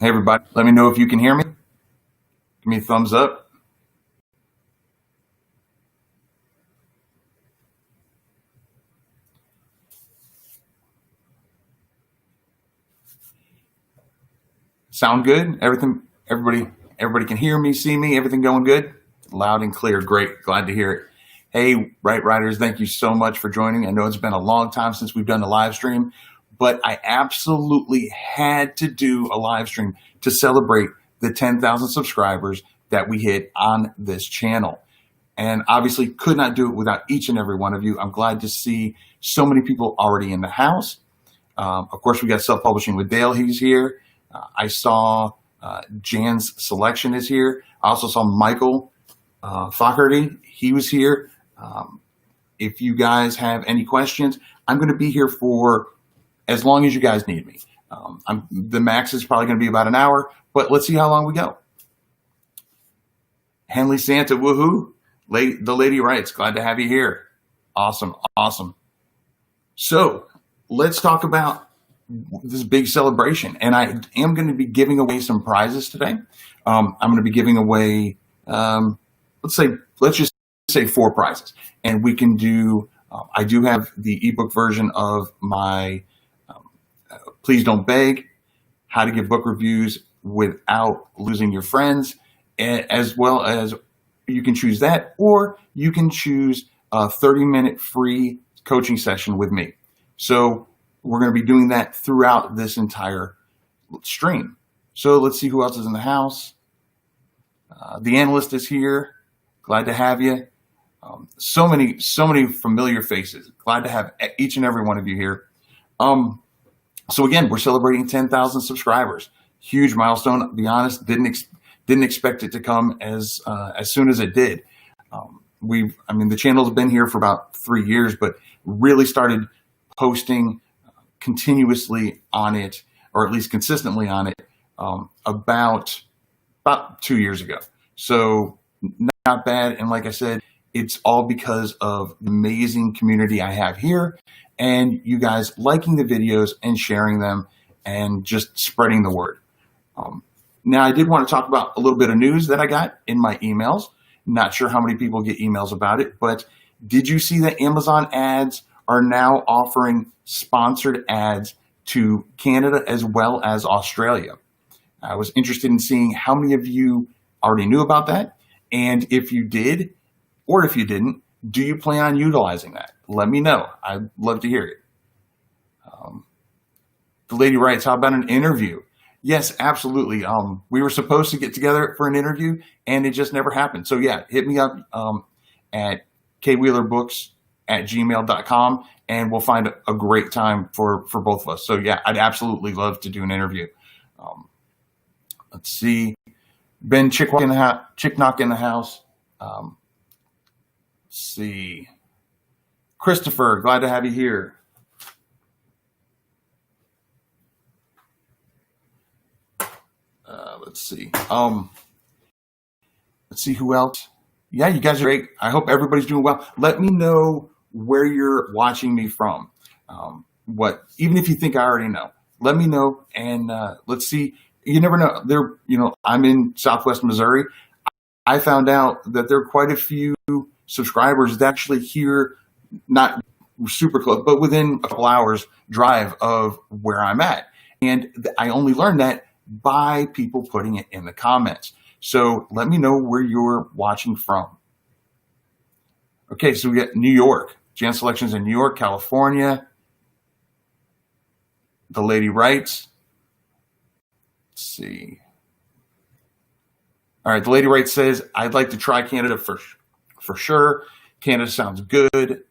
Hey, everybody, let me know if you can hear me. Give me a thumbs up. Sound good? Everybody can hear me, see me, everything going good? Loud and clear. Great. Glad to hear it. Hey, Right Riders, thank you so much for joining. I know it's been a long time since we've done a live stream, but I absolutely had to do a live stream to celebrate the 10,000 subscribers that we hit on this channel. And obviously could not do it without each and every one of you. I'm glad to see so many people already in the house. Of course, we got Self-Publishing with Dale. He's here. I saw Jan's Selection is here. I also saw Michael Faherty. He was here. If you guys have any questions, I'm going to be here for as long as you guys need me. The max is probably going to be about an hour, but let's see how long we go. Henley Santa, woohoo. The lady writes, glad to have you here. Awesome, awesome. So let's talk about this big celebration. And I am going to be giving away some prizes today. I'm going to be giving away, let's just say 4 prizes. And we can do, I do have the ebook version of my Please Don't Beg, How to Give Book Reviews Without Losing Your Friends, as well as you can choose that, or you can choose a 30-minute free coaching session with me. So we're going to be doing that throughout this entire stream. So let's see who else is in the house. The analyst is here. Glad to have you. So many familiar faces. Glad to have each and every one of you here. So again, we're celebrating 10,000 subscribers. Huge milestone. To be honest, didn't expect it to come as soon as it did. The channel's been here for about 3 years, but really started posting continuously on it, or at least consistently on it, about 2 years ago. So not bad. And like I said, it's all because of the amazing community I have here and you guys liking the videos and sharing them and just spreading the word. Now, I did want to talk about a little bit of news that I got in my emails. Not sure how many people get emails about it, but did you see that Amazon ads are now offering sponsored ads to Canada as well as Australia? I was interested in seeing how many of you already knew about that. And if you did, or if you didn't, do you plan on utilizing that? Let me know. I'd love to hear it. The lady writes, how about an interview? Yes, absolutely. We were supposed to get together for an interview and it just never happened. So yeah, hit me up at kwheelerbooks@gmail.com and we'll find a great time for both of us. So yeah, I'd absolutely love to do an interview. Let's see. Ben Chicknock in the house. Let's see. Christopher, glad to have you here. Let's see. Let's see who else. Yeah, you guys are great. I hope everybody's doing well. Let me know where you're watching me from. Even if you think I already know, let me know. And let's see. You never know. I'm in Southwest Missouri. I found out that there are quite a few subscribers that actually hear, not super close, but within a couple hours drive of where I'm at. And I only learned that by people putting it in the comments. So let me know where you're watching from. Okay, so we got New York. Jan Selections in New York, California. The lady writes. Let's see. All right, the lady writes says, I'd like to try Canada for sure. Canada sounds good.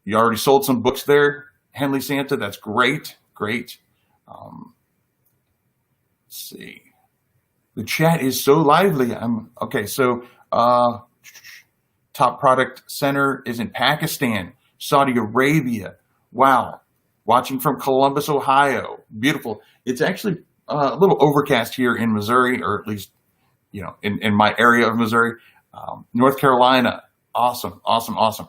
You already sold some books there, Henley Santa. That's great, great. Let's see. The chat is so lively. Okay. So top product center is in Pakistan, Saudi Arabia. Wow. Watching from Columbus, Ohio. Beautiful. It's actually a little overcast here in Missouri, or at least, in my area of Missouri. North Carolina. Awesome. Awesome. Awesome.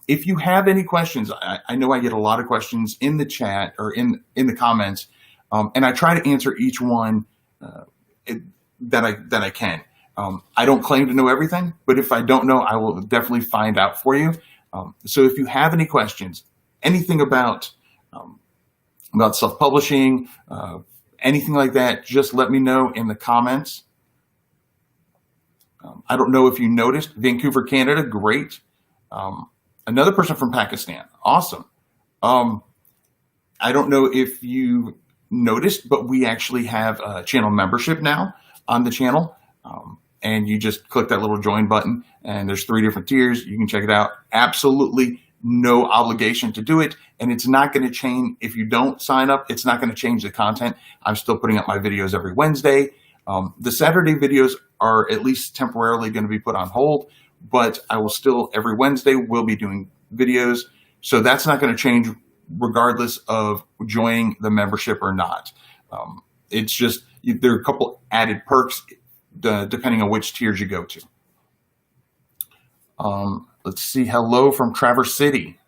If you have any questions, I know I get a lot of questions in the chat or in the comments. And I try to answer each one that I can. I don't claim to know everything, but if I don't know, I will definitely find out for you. So if you have any questions, anything about self-publishing, anything like that, just let me know in the comments. I don't know if you noticed, Vancouver, Canada, great. Another person from Pakistan, awesome. I don't know if you noticed, but we actually have a channel membership now on the channel. And you just click that little join button, and there's 3 different tiers. You can check it out. Absolutely no obligation to do it. And it's not going to change if you don't sign up. It's not going to change the content. I'm still putting up my videos every Wednesday. The Saturday videos are at least temporarily going to be put on hold, but I will still every Wednesday will be doing videos. So that's not going to change regardless of joining the membership or not. It's just there are a couple added perks depending on which tiers you go to. Let's see. Hello from Traverse City.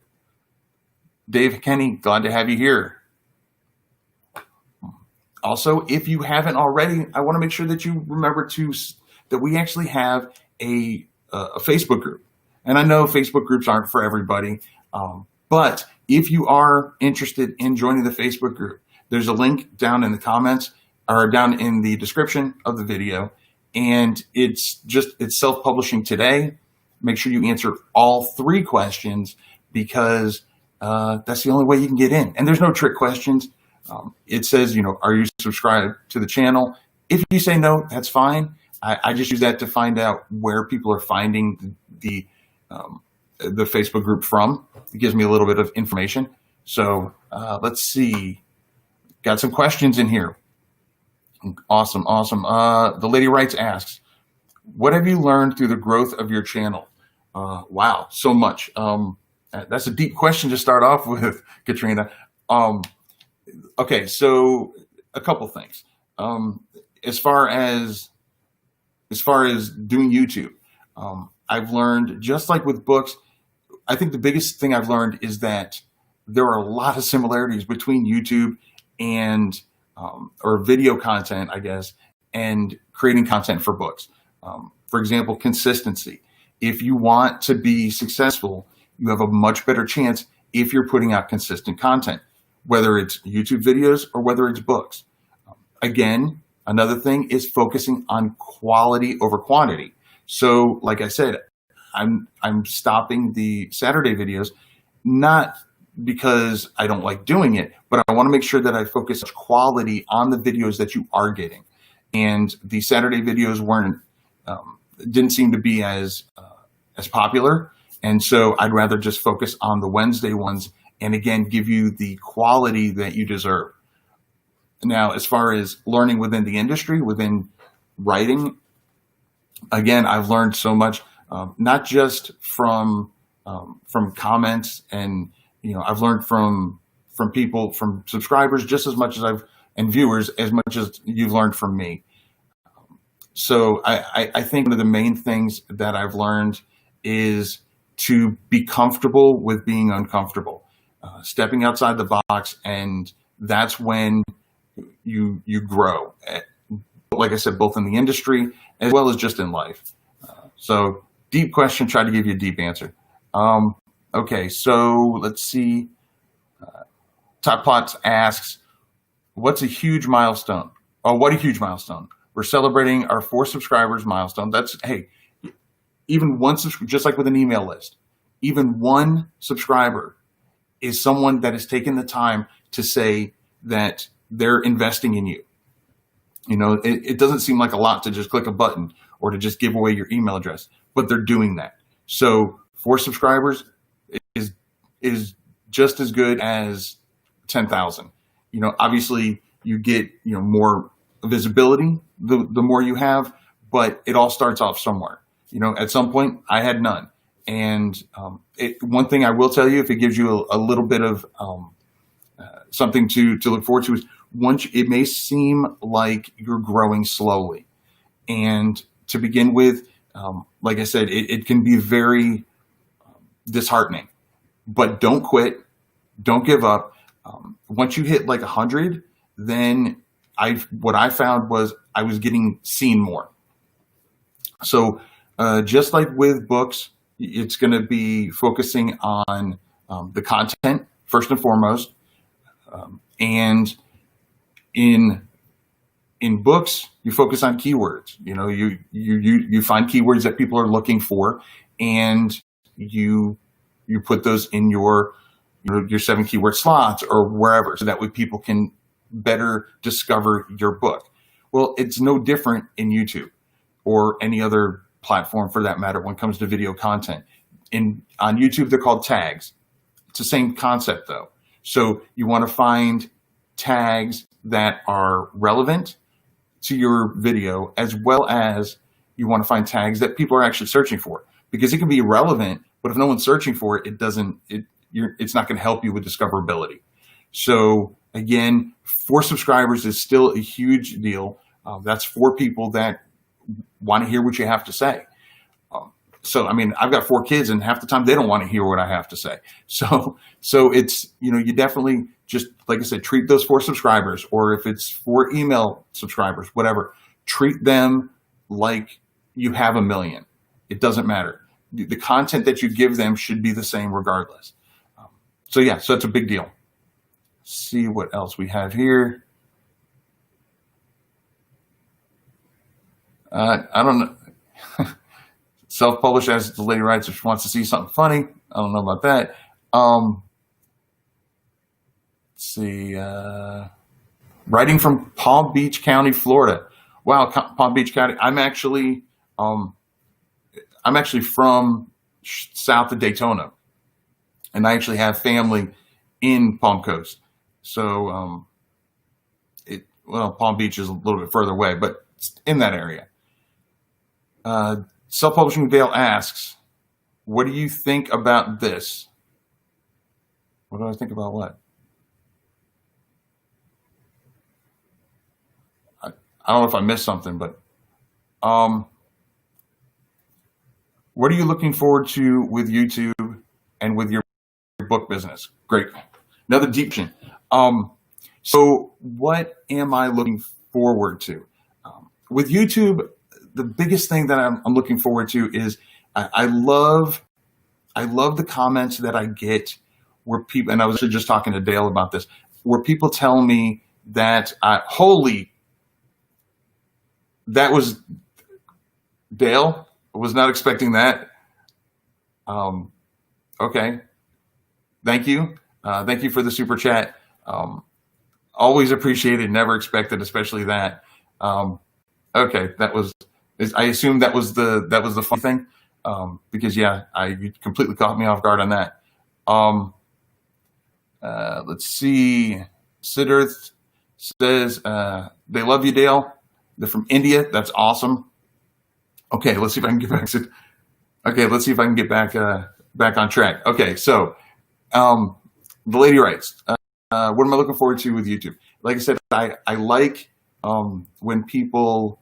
Dave Kenny, glad to have you here. Also, if you haven't already, I want to make sure that you remember that we actually have a Facebook group. And I know Facebook groups aren't for everybody, but if you are interested in joining the Facebook group, there's a link down in the comments or down in the description of the video. And it's self-publishing today. Make sure you answer all 3 questions because that's the only way you can get in. And there's no trick questions. It says, are you subscribed to the channel? If you say no, that's fine. I just use that to find out where people are finding the Facebook group from. It gives me a little bit of information. So let's see. Got some questions in here. Awesome. The lady writes asks, what have you learned through the growth of your channel? Wow, so much. That's a deep question to start off with, Katrina. Okay, so a couple things. As far as doing YouTube, I've learned, just like with books, I think the biggest thing I've learned is that there are a lot of similarities between YouTube and or video content, I guess, and creating content for books. For example, consistency. If you want to be successful, you have a much better chance if you're putting out consistent content, whether it's YouTube videos or whether it's books. Again, another thing is focusing on quality over quantity. So like I said, I'm stopping the Saturday videos, not because I don't like doing it, but I want to make sure that I focus quality on the videos that you are getting. And the Saturday videos didn't seem to be as popular. And so I'd rather just focus on the Wednesday ones and again, give you the quality that you deserve. Now, as far as learning within the industry, within writing, again, I've learned so much, not just from comments and, I've learned from people, from subscribers, just as much as and viewers, as much as you've learned from me. So I think one of the main things that I've learned is to be comfortable with being uncomfortable, stepping outside the box, and that's when you grow. Like I said, both in the industry as well as just in life. So deep question, try to give you a deep answer. Okay, so let's see. Top Plots asks, what's a huge milestone? Oh, what a huge milestone. We're celebrating our 4 subscribers milestone. Hey, even one, just like with an email list, even one subscriber is someone that has taken the time to say that they're investing in you. It doesn't seem like a lot to just click a button or to just give away your email address, but they're doing that. So 4 subscribers is just as good as 10,000. Obviously you get, more visibility the more you have, but it all starts off somewhere. At some point I had none. And one thing I will tell you, if it gives you a little bit of something to look forward to, is it may seem like you're growing slowly. And to begin with, like I said, it can be very disheartening, but don't quit. Don't give up. Once you hit like 100, then what I found was I was getting seen more. So just like with books, it's going to be focusing on the content first and foremost. And in books, you focus on keywords. You find keywords that people are looking for, and you put those in your 7 keyword slots or wherever, so that way people can better discover your book. Well, it's no different in YouTube or any other platform for that matter when it comes to video content. On YouTube, they're called tags. It's the same concept though. So you want to find tags that are relevant to your video, as well as you want to find tags that people are actually searching for, because it can be relevant, but if no one's searching for it, it's not going to help you with discoverability. So again, 4 subscribers is still a huge deal. That's 4 people that want to hear what you have to say. So, I mean, I've got 4 kids, and half the time they don't want to hear what I have to say. So it's, you definitely just, like I said, treat those 4 subscribers, or if it's 4 email subscribers, whatever, treat them like you have 1 million. It doesn't matter. The content that you give them should be the same regardless. So yeah, so it's a big deal. Let's see what else we have here. I don't know. Self-published, as the lady writes, if she wants to see something funny. I don't know about that. Let's see. Writing from Palm Beach County, Florida. Wow, Palm Beach County. I'm actually from south of Daytona, and I actually have family in Palm Coast. So, Palm Beach is a little bit further away, but it's in that area. Self-Publishing Vale asks, what do you think about this? What do I think about what? I don't know if I missed something, but what are you looking forward to with YouTube and with your book business? Great. Another deep question. So what am I looking forward to? With YouTube, the biggest thing that I'm looking forward to is I love the comments that I get where people, and I was actually just talking to Dale about this, where people tell me that, that was Dale. I was not expecting that. Okay. Thank you. Thank you for the super chat. Always appreciated, never expected, especially that. Okay. I assume that was the fun thing. Because yeah, you completely caught me off guard on that. Let's see. Siddharth says, they love you, Dale. They're from India. That's awesome. Okay, let's see if I can get back to. Okay, let's see if I can get back on track. Okay, so the lady writes, what am I looking forward to with YouTube? Like I said, I like when people.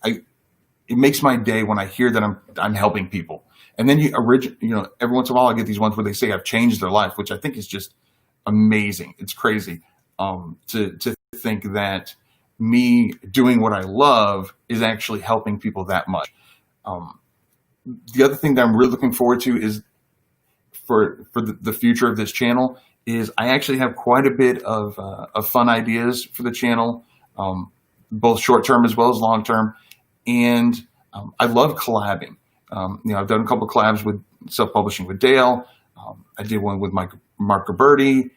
It makes my day when I hear that I'm helping people. And then every once in a while I get these ones where they say I've changed their life, which I think is just amazing. It's crazy to think that me doing what I love is actually helping people that much. The other thing that I'm really looking forward to is for the future of this channel is I actually have quite a bit of fun ideas for the channel, both short term as well as long term. And I love collabing. I've done a couple of collabs with self-publishing with Dale. I did one with Mark Gabberty.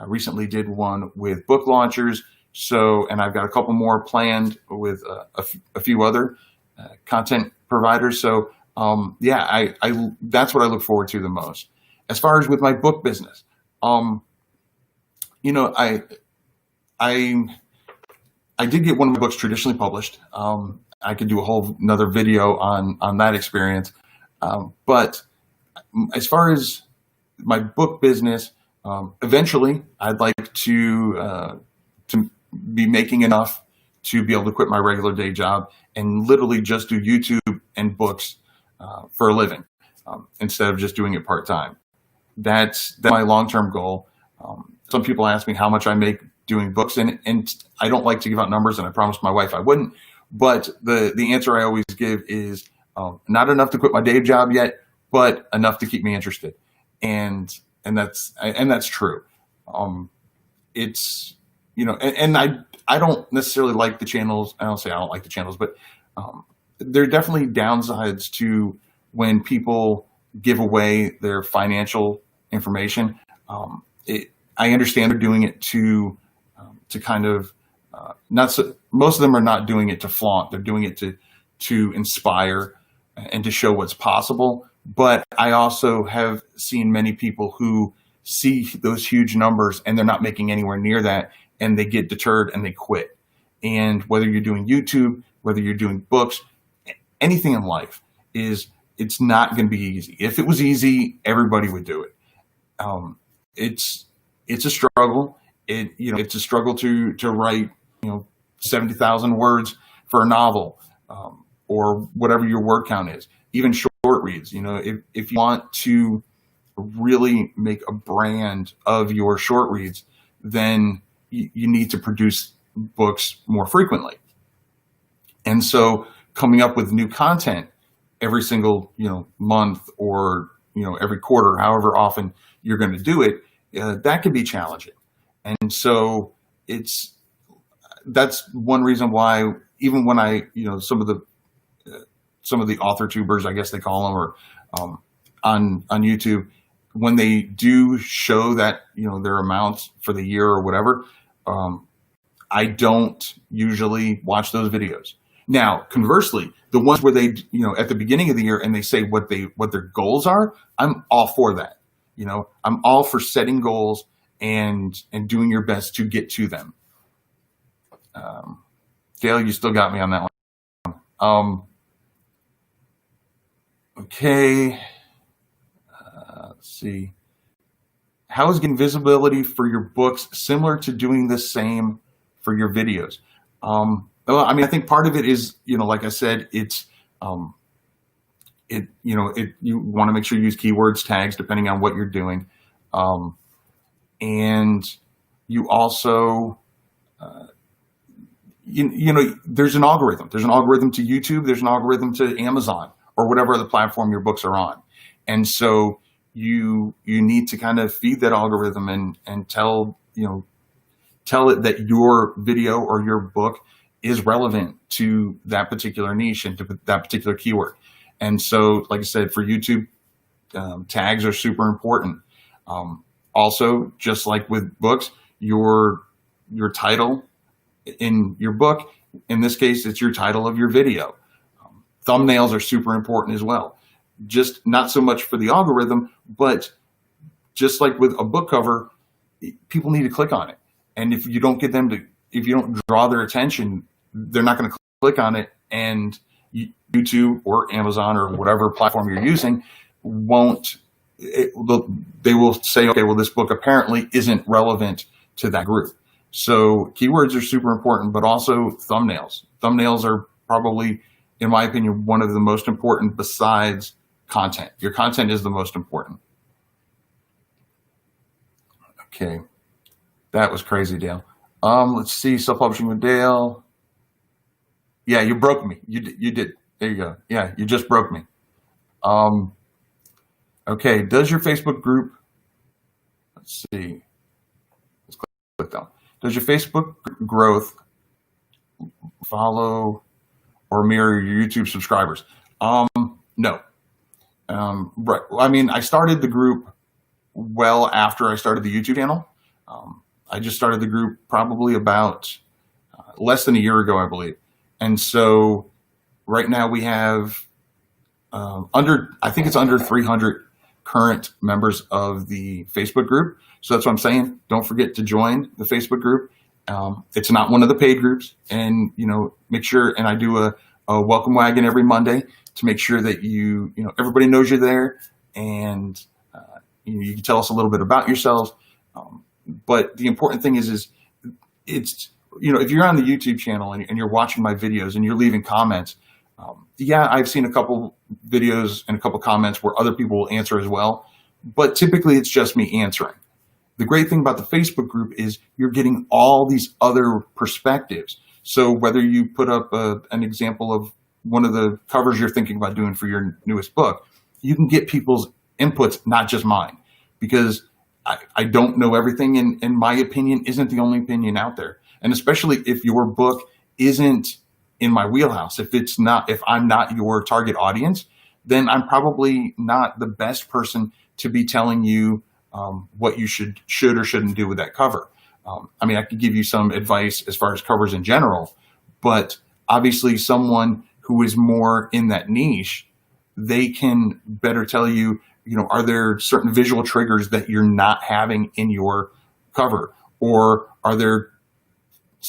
Recently did one with Book Launchers. And I've got a couple more planned with a few other content providers. So yeah, that's what I look forward to the most. As far as with my book business, I did get one of my books traditionally published. I could do a whole another video on that experience. But as far as my book business, eventually I'd like to be making enough to be able to quit my regular day job and literally just do YouTube and books for a living instead of just doing it part-time. That's my long-term goal. Some people ask me how much I make doing books, and I don't like to give out numbers, and I promised my wife I wouldn't. But the answer I always give is not enough to quit my day job yet, but enough to keep me interested, and that's true. It's and I don't necessarily like the channels. I don't say I don't like the channels, but there are definitely downsides to when people give away their financial information. I understand they're doing it to kind of most of them are not doing it to flaunt. They're doing it to inspire and to show what's possible. But I also have seen many people who see those huge numbers and they're not making anywhere near that, and they get deterred and they quit. And whether you're doing YouTube, whether you're doing books, anything in life it's not going to be easy. If it was easy, everybody would do it. It's a struggle. It's a struggle to write 70,000 words for a novel, or whatever your word count is. Even short reads. If you want to really make a brand of your short reads, then you need to produce books more frequently. And so coming up with new content every single month, or every quarter, however often you're going to do it, that can be challenging. And so that's one reason why, even when I some of the author tubers, I guess they call them, or on YouTube, when they do show that their amounts for the year or whatever, I don't usually watch those videos. Now, conversely, the ones where they at the beginning of the year and they say what their goals are, I'm all for that. I'm all for setting goals and doing your best to get to them. Gail, you still got me on that one. Okay. Let's see. How is getting visibility for your books similar to doing the same for your videos? Well, I think part of it is, like I said, it's, you want to make sure you use keywords, tags, depending on what you're doing. And you also, there's an algorithm. There's an algorithm to YouTube. There's an algorithm to Amazon or whatever other platform your books are on. And so you need to kind of feed that algorithm and tell it that your video or your book is relevant to that particular niche and to that particular keyword. And so, like I said, for YouTube, tags are super important. Also, just like with books, your title in your book, in this case, it's your title of your video. Thumbnails are super important as well. Just not so much for the algorithm, but just like with a book cover, people need to click on it. And if you don't if you don't draw their attention, they're not going to click on it, and YouTube or Amazon or whatever platform you're using they will say, okay, well, this book apparently isn't relevant to that group. So keywords are super important, but also thumbnails. Thumbnails are probably, in my opinion, one of the most important besides content. Your content is the most important. Okay. That was crazy, Dale. Let's see, self-publishing with Dale. Yeah, you broke me. You did. There you go. Yeah, you just broke me. Okay, does your Facebook group, let's see. Let's click down. Does your Facebook growth follow or mirror your YouTube subscribers? No. Right. I started the group well after I started the YouTube channel. I just started the group probably about less than a year ago, I believe. And so right now we have I think it's under 300 current members of the Facebook group. So that's what I'm saying. Don't forget to join the Facebook group. It's not one of the paid groups, and make sure. And I do a welcome wagon every Monday to make sure that everybody knows you're there, and you can tell us a little bit about yourselves. But the important thing is it's if you're on the YouTube channel and you're watching my videos and you're leaving comments, yeah, I've seen a couple videos and a couple comments where other people will answer as well, but typically it's just me answering. The great thing about the Facebook group is you're getting all these other perspectives. So whether you put up an example of one of the covers you're thinking about doing for your newest book, you can get people's inputs, not just mine, because I don't know everything, and my opinion isn't the only opinion out there. And especially if your book isn't in my wheelhouse, if I'm not your target audience, then I'm probably not the best person to be telling you what you should or shouldn't do with that cover. I mean, I could give you some advice as far as covers in general, but obviously someone who is more in that niche, they can better tell you, are there certain visual triggers that you're not having in your cover? Or are there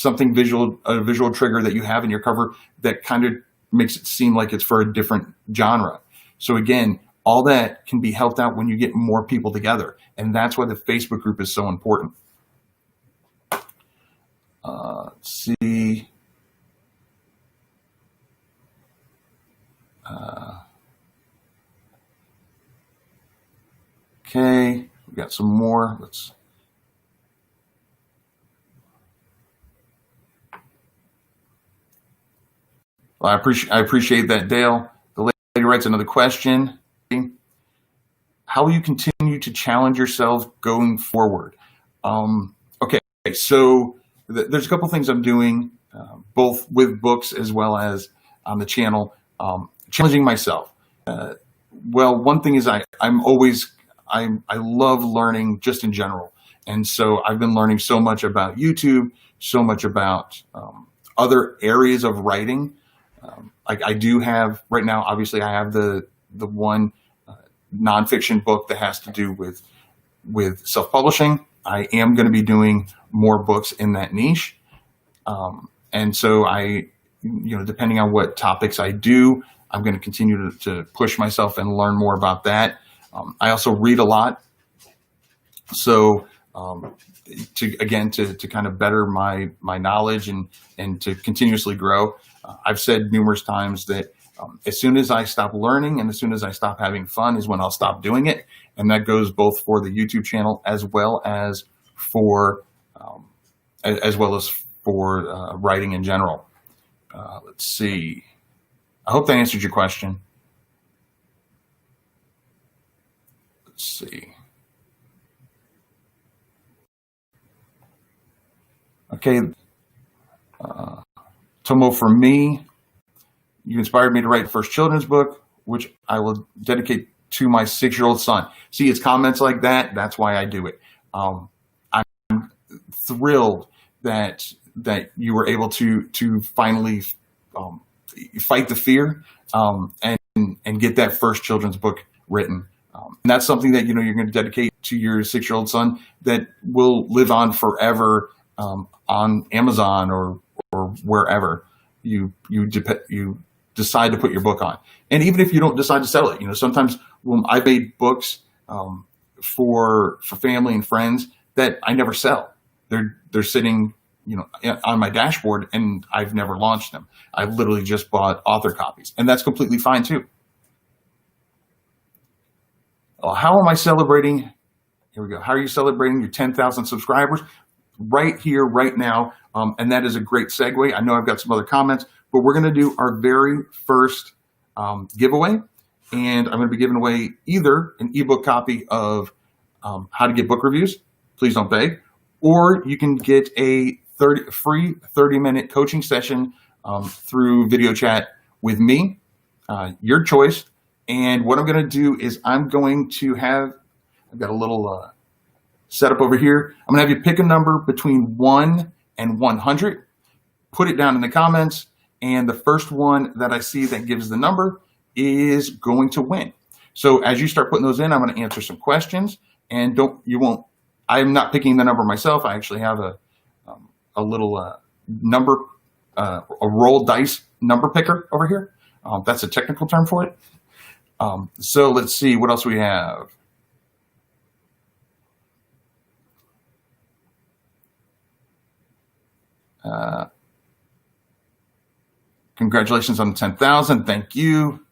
a visual trigger that you have in your cover that kind of makes it seem like it's for a different genre? So again, all that can be helped out when you get more people together. And that's why the Facebook group is so important. Let's see. Okay, we got some more. Well, I appreciate that, Dale. The lady writes another question. How will you continue to challenge yourself going forward? Okay, so there's a couple things I'm doing, both with books as well as on the channel, challenging myself. Well, one thing is I love learning just in general. And so I've been learning so much about YouTube, so much about other areas of writing. Like I do have right now, obviously I have the one nonfiction book that has to do with self-publishing. I am going to be doing more books in that niche. And so depending on what topics I do, I'm going to continue to push myself and learn more about that. I also read a lot. So to kind of better my knowledge and to continuously grow. I've said numerous times that as soon as I stop learning and as soon as I stop having fun is when I'll stop doing it. And that goes both for the YouTube channel as well as for writing in general. Let's see. I hope that answered your question. Let's see. Okay. Tomo, for me, you inspired me to write the first children's book, which I will dedicate to my 6-year-old son. See, it's comments like that. That's why I do it. I'm thrilled that you were able to finally fight the fear and get that first children's book written. And that's something that you're going to dedicate to your 6-year-old son that will live on forever on Amazon or wherever you decide to put your book on. And even if you don't decide to sell it, sometimes when I've made books for family and friends that I never sell. They're sitting on my dashboard and I've never launched them. I've literally just bought author copies, and that's completely fine too. How am I celebrating? Here we go. How are you celebrating your 10,000 subscribers? Right here, right now. And that is a great segue. I know I've got some other comments, but we're going to do our very first giveaway. And I'm going to be giving away either an ebook copy of How to Get Book Reviews, Please Don't Beg, or you can get a free 30-minute coaching session through video chat with me, your choice. And what I'm going to do is I've got a little setup over here. I'm going to have you pick a number between 1 and 100, put it down in the comments, and the first one that I see that gives the number is going to win. So as you start putting those in, I'm going to answer some questions, and I'm not picking the number myself. I actually have a little number, a roll dice number picker over here. That's a technical term for it. So let's see what else we have. Congratulations on the 10,000. Thank you.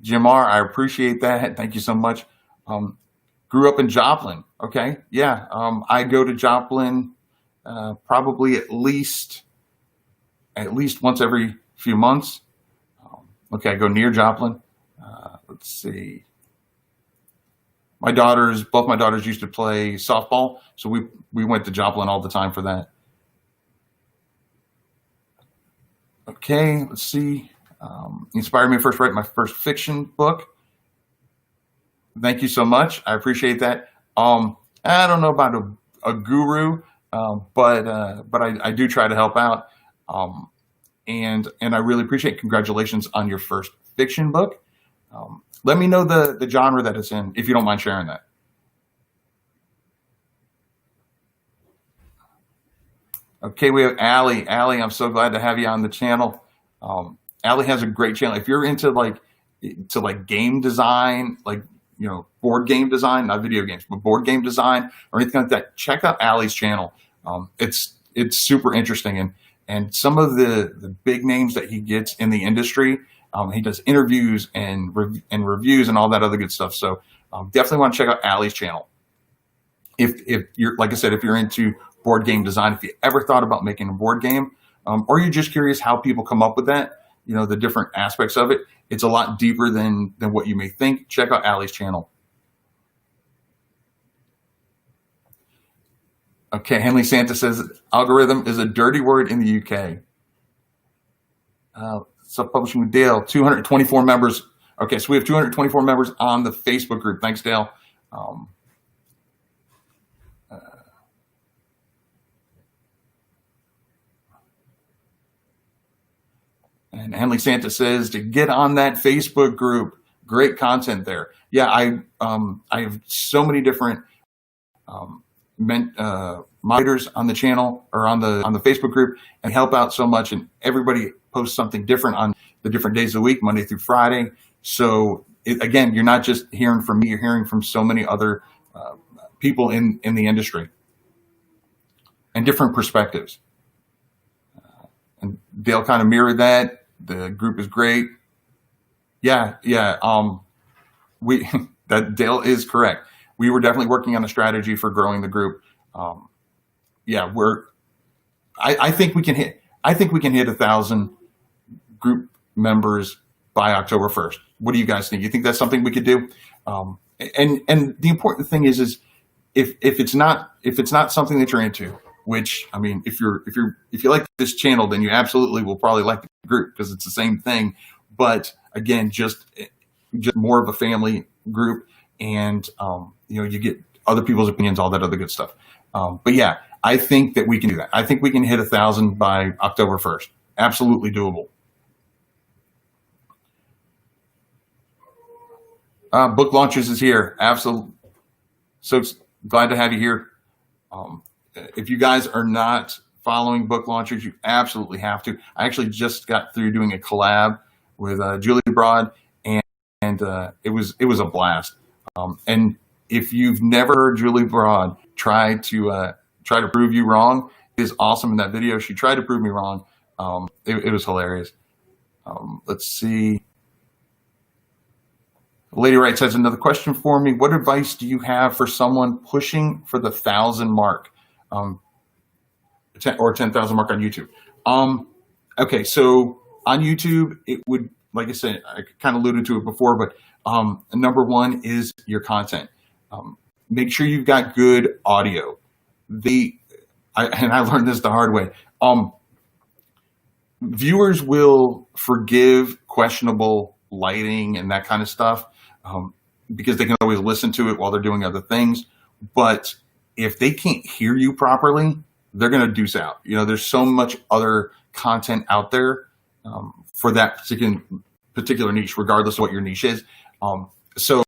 Jamar, I appreciate that. Thank you so much. Grew up in Joplin. Okay. Yeah. I go to Joplin probably at least once every few months. Okay. I go near Joplin. Let's see. Both my daughters used to play softball. So we went to Joplin all the time for that. Okay. Let's see. Inspired me to first write my first fiction book. Thank you so much. I appreciate that. I don't know about a guru, but I do try to help out. And I really appreciate it. Congratulations on your first fiction book. Let me know the genre that it's in, if you don't mind sharing that. Okay, we have Allie. Allie, I'm so glad to have you on the channel. Allie has a great channel. If you're into game design, board game design, not video games, but board game design or anything like that, check out Allie's channel. It's super interesting, and some of the big names that he gets in the industry, he does interviews and reviews and all that other good stuff. So definitely want to check out Allie's channel. If you're, like I said, if you're into board game design, if you ever thought about making a board game, or you're just curious how people come up with that, the different aspects of it, it's a lot deeper than what you may think. Check out Allie's channel. Okay, Henley Santa says algorithm is a dirty word in the UK. Self-publishing with Dale, 224 members. Okay, so we have 224 members on the Facebook group. Thanks, Dale. And Henley Santa says to get on that Facebook group. Great content there. Yeah, I have so many different moderators on the channel or on the Facebook group, and help out so much. And everybody posts something different on the different days of the week, Monday through Friday. So again, you're not just hearing from me; you're hearing from so many other people in the industry and different perspectives. And Dale kind of mirrored that. The group is great. Yeah. That Dale is correct. We were definitely working on a strategy for growing the group. I think we can hit 1,000 group members by October 1st. What do you guys think? You think that's something we could do? And the important thing is if it's not something that you're into, which, I mean, if you like this channel, then you absolutely will probably like the group because it's the same thing. But again, just more of a family group, and you get other people's opinions, all that other good stuff. But yeah, I think that we can do that. I think we can hit 1,000 by October 1st. Absolutely doable. Book Launchers is here. Absolutely. So glad to have you here. If you guys are not following Book Launchers, you absolutely have to. I actually just got through doing a collab with Julie Broad, and it was a blast. And if you've never heard Julie Broad try to prove you wrong, it is awesome. In that video, she tried to prove me wrong. It was hilarious. Let's see. Lady Wright says, another question for me. What advice do you have for someone pushing for the 1,000 mark, or 10,000 mark on YouTube? Okay, so on YouTube, it would, like I said, I kind of alluded to it before, but number one is your content. Make sure you've got good audio. And I learned this the hard way. Viewers will forgive questionable lighting and that kind of stuff because they can always listen to it while they're doing other things. But if they can't hear you properly, they're going to deuce out. There's so much other content out there for that particular niche, regardless of what your niche is. So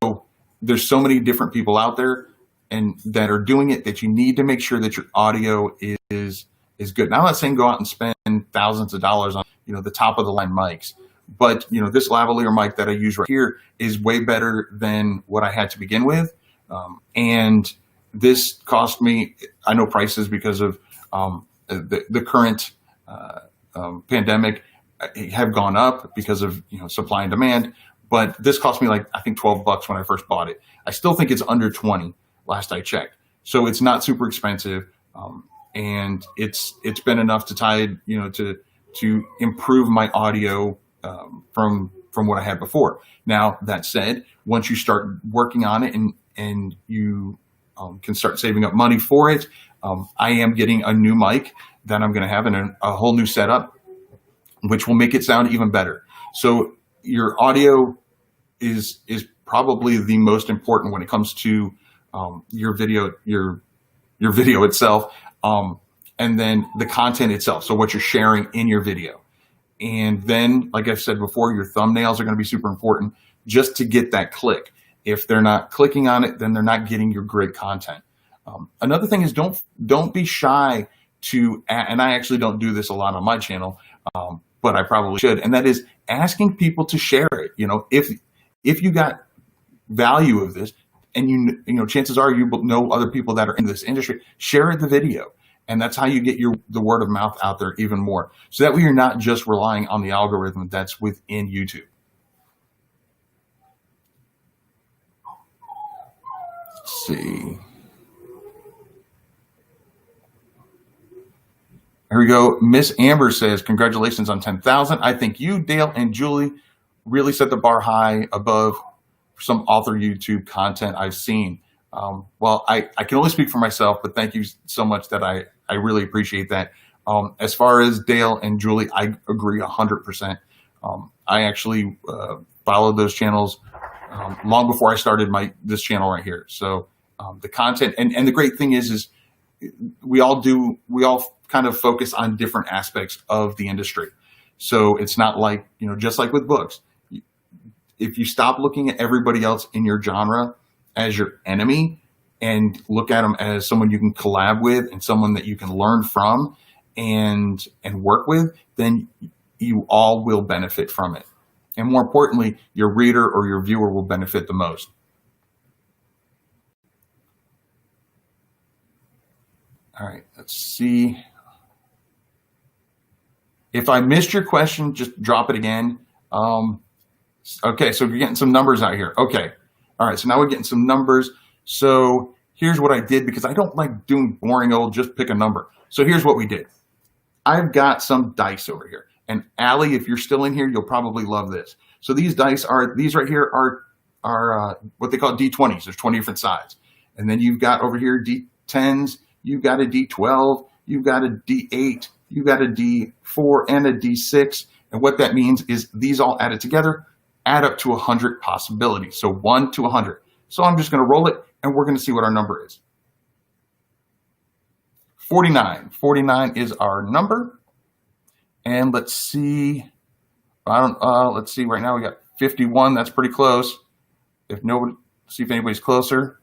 there's so many different people out there and that are doing it that you need to make sure that your audio is good. Now, I'm not saying go out and spend thousands of dollars on the top of the line mics, but this lavalier mic that I use right here is way better than what I had to begin with, and this cost me, I know prices because of the current pandemic have gone up because of supply and demand, but this cost me like, I think $12 when I first bought it. I still think it's under 20 last I checked. So it's not super expensive. And it's been enough to to improve my audio from what I had before. Now, that said, once you start working on it and you can start saving up money for it, I am getting a new mic that I'm going to have in a whole new setup, which will make it sound even better. So your audio is probably the most important when it comes to your video itself, and then the content itself. So what you're sharing in your video. And then, like I've said before, your thumbnails are going to be super important just to get that click. If they're not clicking on it, then they're not getting your great content. Another thing is don't be shy to, and I actually don't do this a lot on my channel, but I probably should, and that is asking people to share it. If you got value of this, and chances are you know other people that are in this industry, share the video. And that's how you get the word of mouth out there even more. So that way you're not just relying on the algorithm that's within YouTube. Let's see. Here we go. Miss Amber says, congratulations on 10,000. I think you, Dale, and Julie really set the bar high above some author YouTube content I've seen. Well, I can only speak for myself, but thank you so much that I really appreciate that. As far as Dale and Julie, I agree 100%. I actually followed those channels long before I started this channel right here. So the content and the great thing is we all kind of focus on different aspects of the industry. So it's not like, just like with books, if you stop looking at everybody else in your genre as your enemy and look at them as someone you can collab with and someone that you can learn from and work with, then you all will benefit from it. And more importantly, your reader or your viewer will benefit the most. All right, let's see. If I missed your question, just drop it again. Okay, so we're getting some numbers out here. Okay, all right, so now we're getting some numbers. So here's what I did, because I don't like doing boring old just pick a number. So here's what we did. I've got some dice over here. And Allie, if you're still in here, you'll probably love this. So these right here are what they call D20s. There's 20 different sides. And then you've got over here D10s, you've got a D12, you've got a D8, you've got a D4 and a D6. And what that means is these all added together add up to 100 possibilities. So 1 to 100. So I'm just going to roll it, and we're going to see what our number is. 49. 49 is our number. And let's see. Let's see. Right now we got 51. That's pretty close. See if anybody's closer.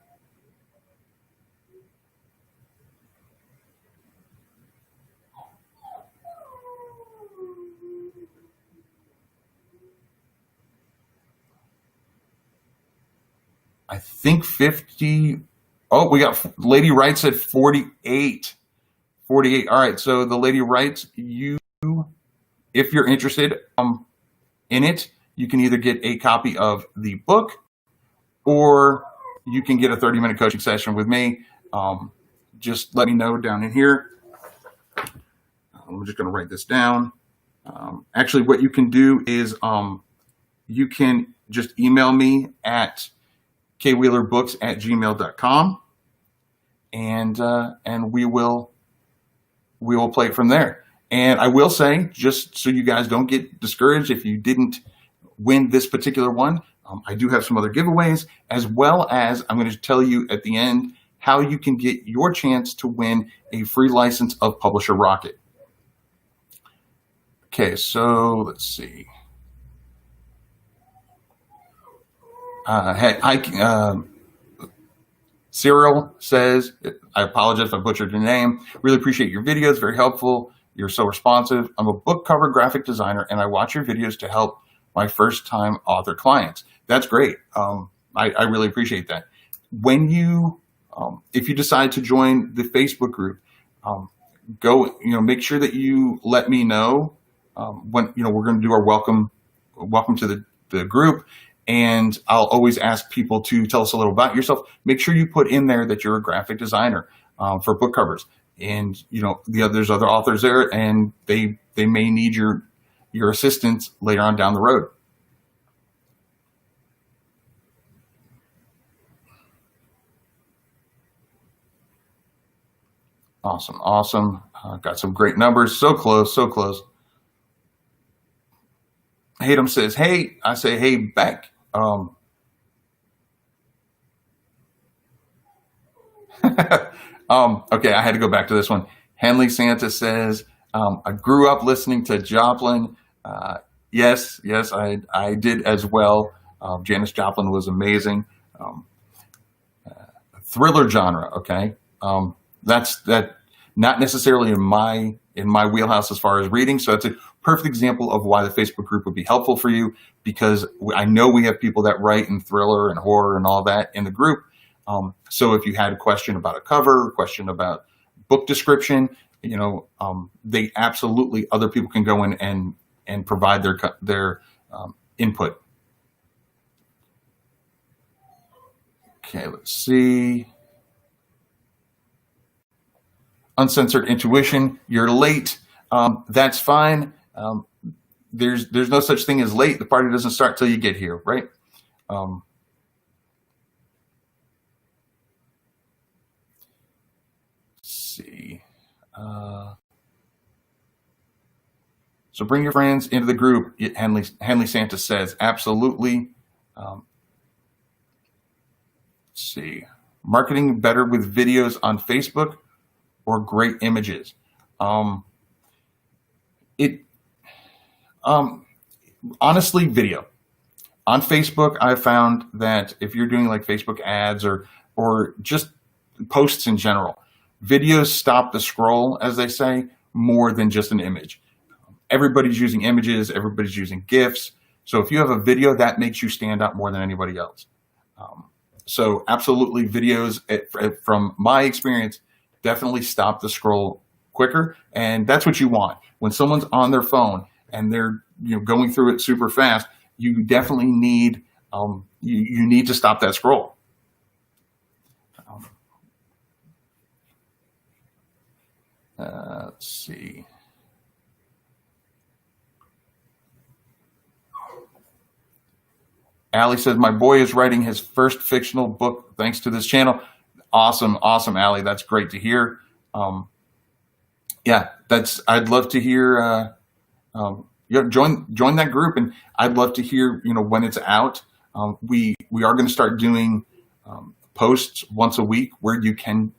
I think 50. Oh, we got Lady Wrights at 48. 48. All right. So the Lady Wrights, if you're interested in it, you can either get a copy of the book or you can get a 30-minute coaching session with me. Just let me know down in here. I'm just going to write this down. Actually, what you can do is you can just email me at kwheelerbooks@gmail.com, and we will play it from there. And I will say, just so you guys don't get discouraged if you didn't win this particular one, I do have some other giveaways, as well as I'm going to tell you at the end how you can get your chance to win a free license of Publisher Rocket. Okay, so let's see. Cyril says, I apologize if I butchered your name. Really appreciate your videos. Very helpful. You're so responsive. I'm a book cover graphic designer, and I watch your videos to help my first-time author clients. That's great. I really appreciate that. When if you decide to join the Facebook group, make sure that you let me know when we're going to do our welcome to the group. And I'll always ask people to tell us a little about yourself. Make sure you put in there that you're a graphic designer for book covers. And there's other authors there, and they may need your assistance later on down the road. Awesome. Got some great numbers. So close. Hayden says, hey. I say, hey, back. Okay, I had to go back to this one. Henley Santa says, I grew up listening to Joplin. Yes, I did as well. Janis Joplin was amazing. Thriller genre, okay. That's not necessarily in my wheelhouse as far as reading. So that's a perfect example of why the Facebook group would be helpful for you, because I know we have people that write in thriller and horror and all that in the group. So if you had a question about a cover, a question about book description, they absolutely, other people can go in and provide their input. Okay, let's see. Uncensored intuition, you're late. That's fine. There's no such thing as late. The party doesn't start till you get here, right? Let's see. So bring your friends into the group. Henley Santa says, absolutely. Let's see. Marketing better with videos on Facebook or great images? Honestly, video. On Facebook, I've found that if you're doing like Facebook ads or just posts in general, videos stop the scroll, as they say, more than just an image. Everybody's using images, everybody's using GIFs. So if you have a video, that makes you stand out more than anybody else. So absolutely, videos, from my experience, definitely stop the scroll quicker. And that's what you want. When someone's on their phone and they're going through it super fast, you definitely need you need to stop that scroll. Let's see. Allie says, my boy is writing his first fictional book thanks to this channel. Awesome, Allie. That's great to hear. I'd love to hear, join that group, and I'd love to hear, when it's out. We are going to start doing posts once a week where you can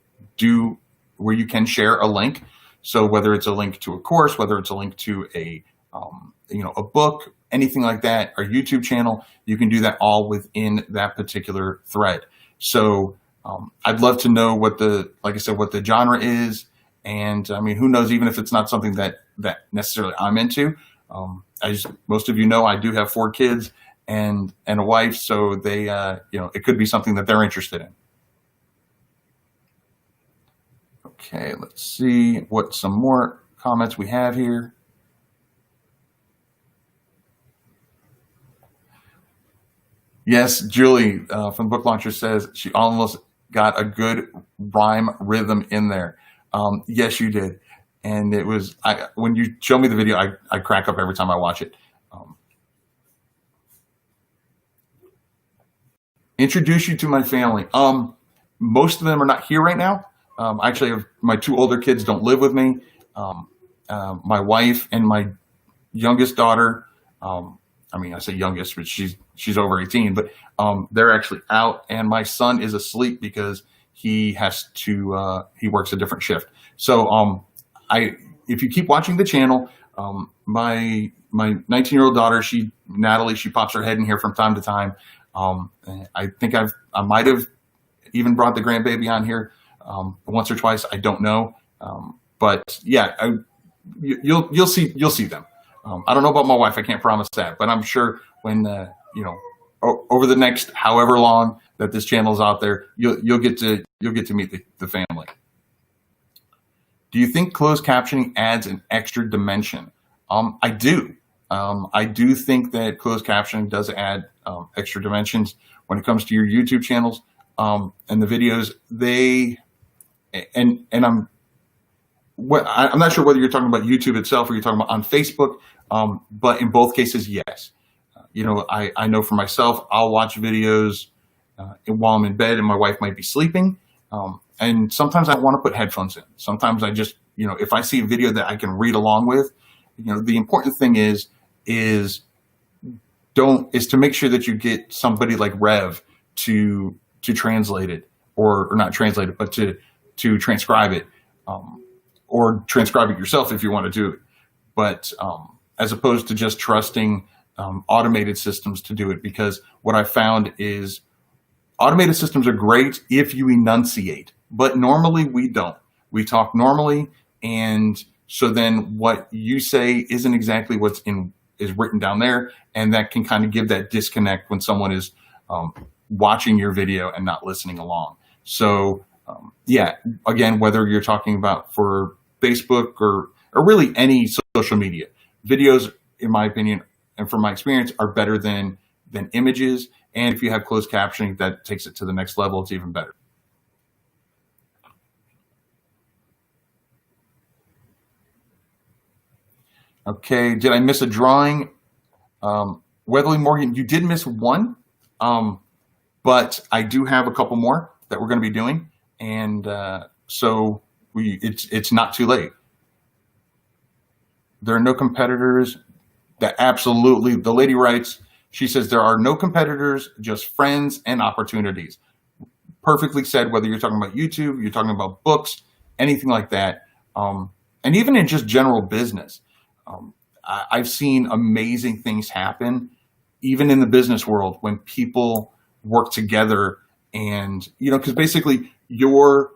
share a link. So whether it's a link to a course, whether it's a link to a book, anything like that, our YouTube channel, you can do that all within that particular thread. So I'd love to know what the genre is. And I mean, who knows, even if it's not something that necessarily I'm into. As most of you know, I do have 4 kids and a wife. So they, it could be something that they're interested in. Okay, let's see what some more comments we have here. Yes, Julie from Book Launcher says she almost got a good rhyme rhythm in there. Yes, you did. And it was, when you show me the video, I crack up every time I watch it. Introduce you to my family. Most of them are not here right now. Actually, my 2 older kids don't live with me. My wife and my youngest daughter, I say youngest, but she's over 18, but they're actually out, and my son is asleep because he has to he works a different shift. So if you keep watching the channel, my 19-year-old daughter, Natalie, she pops her head in here from time to time. I think I might have even brought the grandbaby on here once or twice. I don't know, but yeah, you'll see them. I don't know about my wife. I can't promise that, but I'm sure when over the next however long that this channel is out there, you'll get to meet the family. Do you think closed captioning adds an extra dimension? I do. I do think that closed captioning does add extra dimensions when it comes to your YouTube channels and the videos. I'm not sure whether you're talking about YouTube itself or you're talking about on Facebook, but in both cases, yes. I know for myself, I'll watch videos while I'm in bed and my wife might be sleeping. And sometimes I want to put headphones in. Sometimes I just, if I see a video that I can read along with, the important thing is to make sure that you get somebody like Rev to translate it or not translate it, but to transcribe it, or transcribe it yourself if you want to do it. But as opposed to just trusting automated systems to do it, because what I found is automated systems are great if you enunciate, but normally we don't. We talk normally, and so then what you say isn't exactly is written down there, and that can kind of give that disconnect when someone is watching your video and not listening along. So again, whether you're talking about for Facebook or really any social media, videos, in my opinion, and from my experience, are better than images. And if you have closed captioning, that takes it to the next level. It's even better. Okay, did I miss a drawing? Weatherly Morgan, you did miss one, but I do have a couple more that we're going to be doing, and so it's not too late. There are no competitors. That absolutely, the lady writes, she says there are no competitors, just friends and opportunities. Perfectly said, whether you're talking about YouTube, you're talking about books, anything like that, and even in just general business. I've seen amazing things happen, even in the business world, when people work together, and because basically your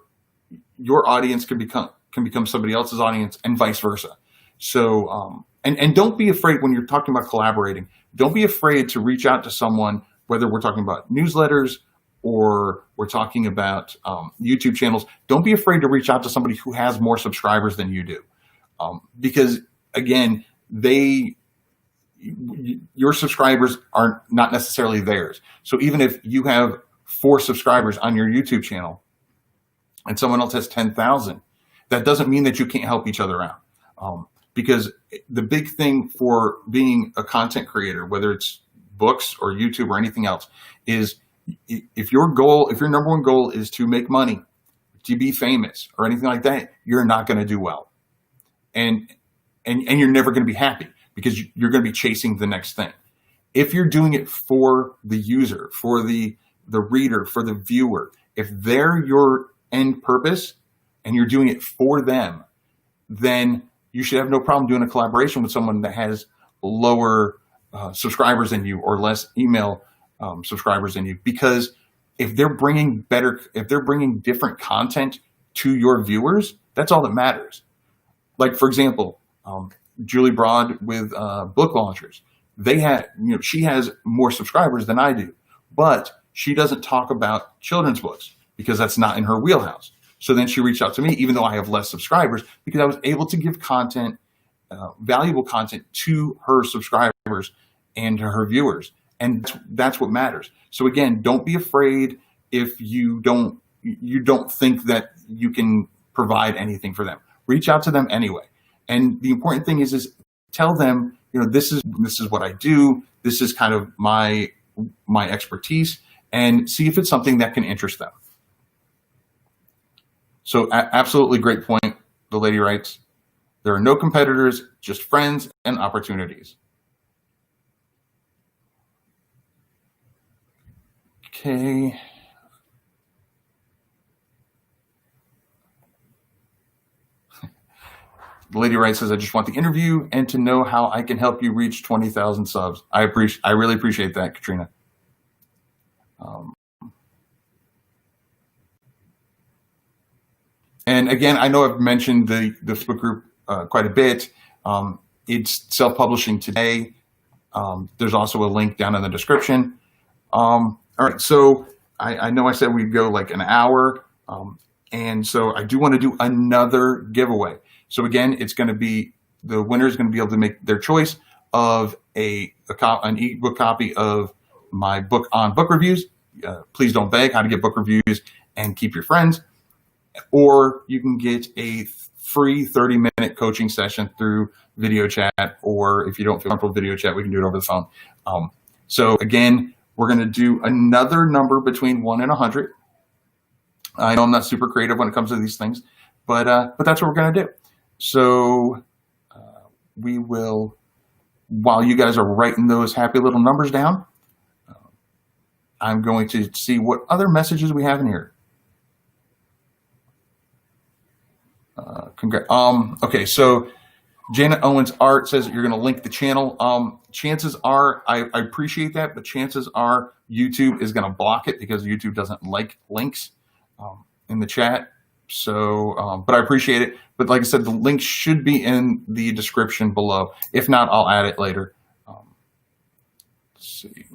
audience can become somebody else's audience, and vice versa. So and don't be afraid when you're talking about collaborating. Don't be afraid to reach out to someone, whether we're talking about newsletters or we're talking about YouTube channels. Don't be afraid to reach out to somebody who has more subscribers than you do, because again, your subscribers are not necessarily theirs. So even if you have 4 subscribers on your YouTube channel and someone else has 10,000, that doesn't mean that you can't help each other out. Because the big thing for being a content creator, whether it's books or YouTube or anything else, is if your number one goal is to make money, to be famous or anything like that, you're not going to do well. And you're never going to be happy, because you're going to be chasing the next thing. If you're doing it for the user, for the reader, for the viewer, if they're your end purpose and you're doing it for them, then you should have no problem doing a collaboration with someone that has lower subscribers than you or less email subscribers than you. Because if they're bringing different content to your viewers, that's all that matters. Like, for example, Julie Broad with Book Launchers. She has more subscribers than I do, but she doesn't talk about children's books because that's not in her wheelhouse. So then she reached out to me, even though I have less subscribers, because I was able to give content, valuable content, to her subscribers and to her viewers. And that's what matters. So again, don't be afraid if you don't think that you can provide anything for them. Reach out to them anyway. And the important thing is tell them, this is what I do. This is kind of my expertise, and see if it's something that can interest them. So absolutely great point. The lady writes, there are no competitors, just friends and opportunities. Okay. The lady writes, says, I just want the interview and to know how I can help you reach 20,000 subs. I really appreciate that, Katrina. And again, I know I've mentioned the Facebook group quite a bit. It's self-publishing today. There's also a link down in the description. All right, so I know I said we'd go like an hour, and so I do want to do another giveaway. So again, it's going to be, the winner is going to be able to make their choice of an ebook copy of my book on book reviews. Please Don't Beg: How to Get Book Reviews and Keep Your Friends. Or you can get a free 30-minute coaching session through video chat, or if you don't feel comfortable with video chat, we can do it over the phone. So again, we're going to do another number between 1 and 100. I know I'm not super creative when it comes to these things, but that's what we're going to do. So we will, while you guys are writing those happy little numbers down, I'm going to see what other messages we have in here. Okay, so Janet Owens Art says that you're going to link the channel. Chances are, I appreciate that, but chances are YouTube is going to block it because YouTube doesn't like links in the chat. So, but I appreciate it. But like I said, the link should be in the description below. If not, I'll add it later. Let's see.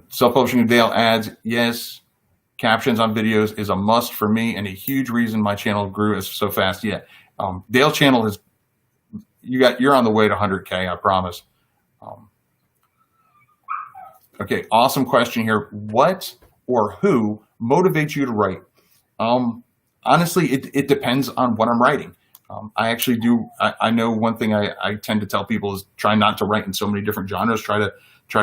Self-publishing Dale adds, yes, captions on videos is a must for me and a huge reason my channel grew so fast. Yeah, Dale channel is, you're on the way to 100K, I promise. Okay, awesome question here. What or who motivates you to write? Honestly, it depends on what I'm writing. I actually do. I know one thing I tend to tell people is try not to write in so many different genres. Try to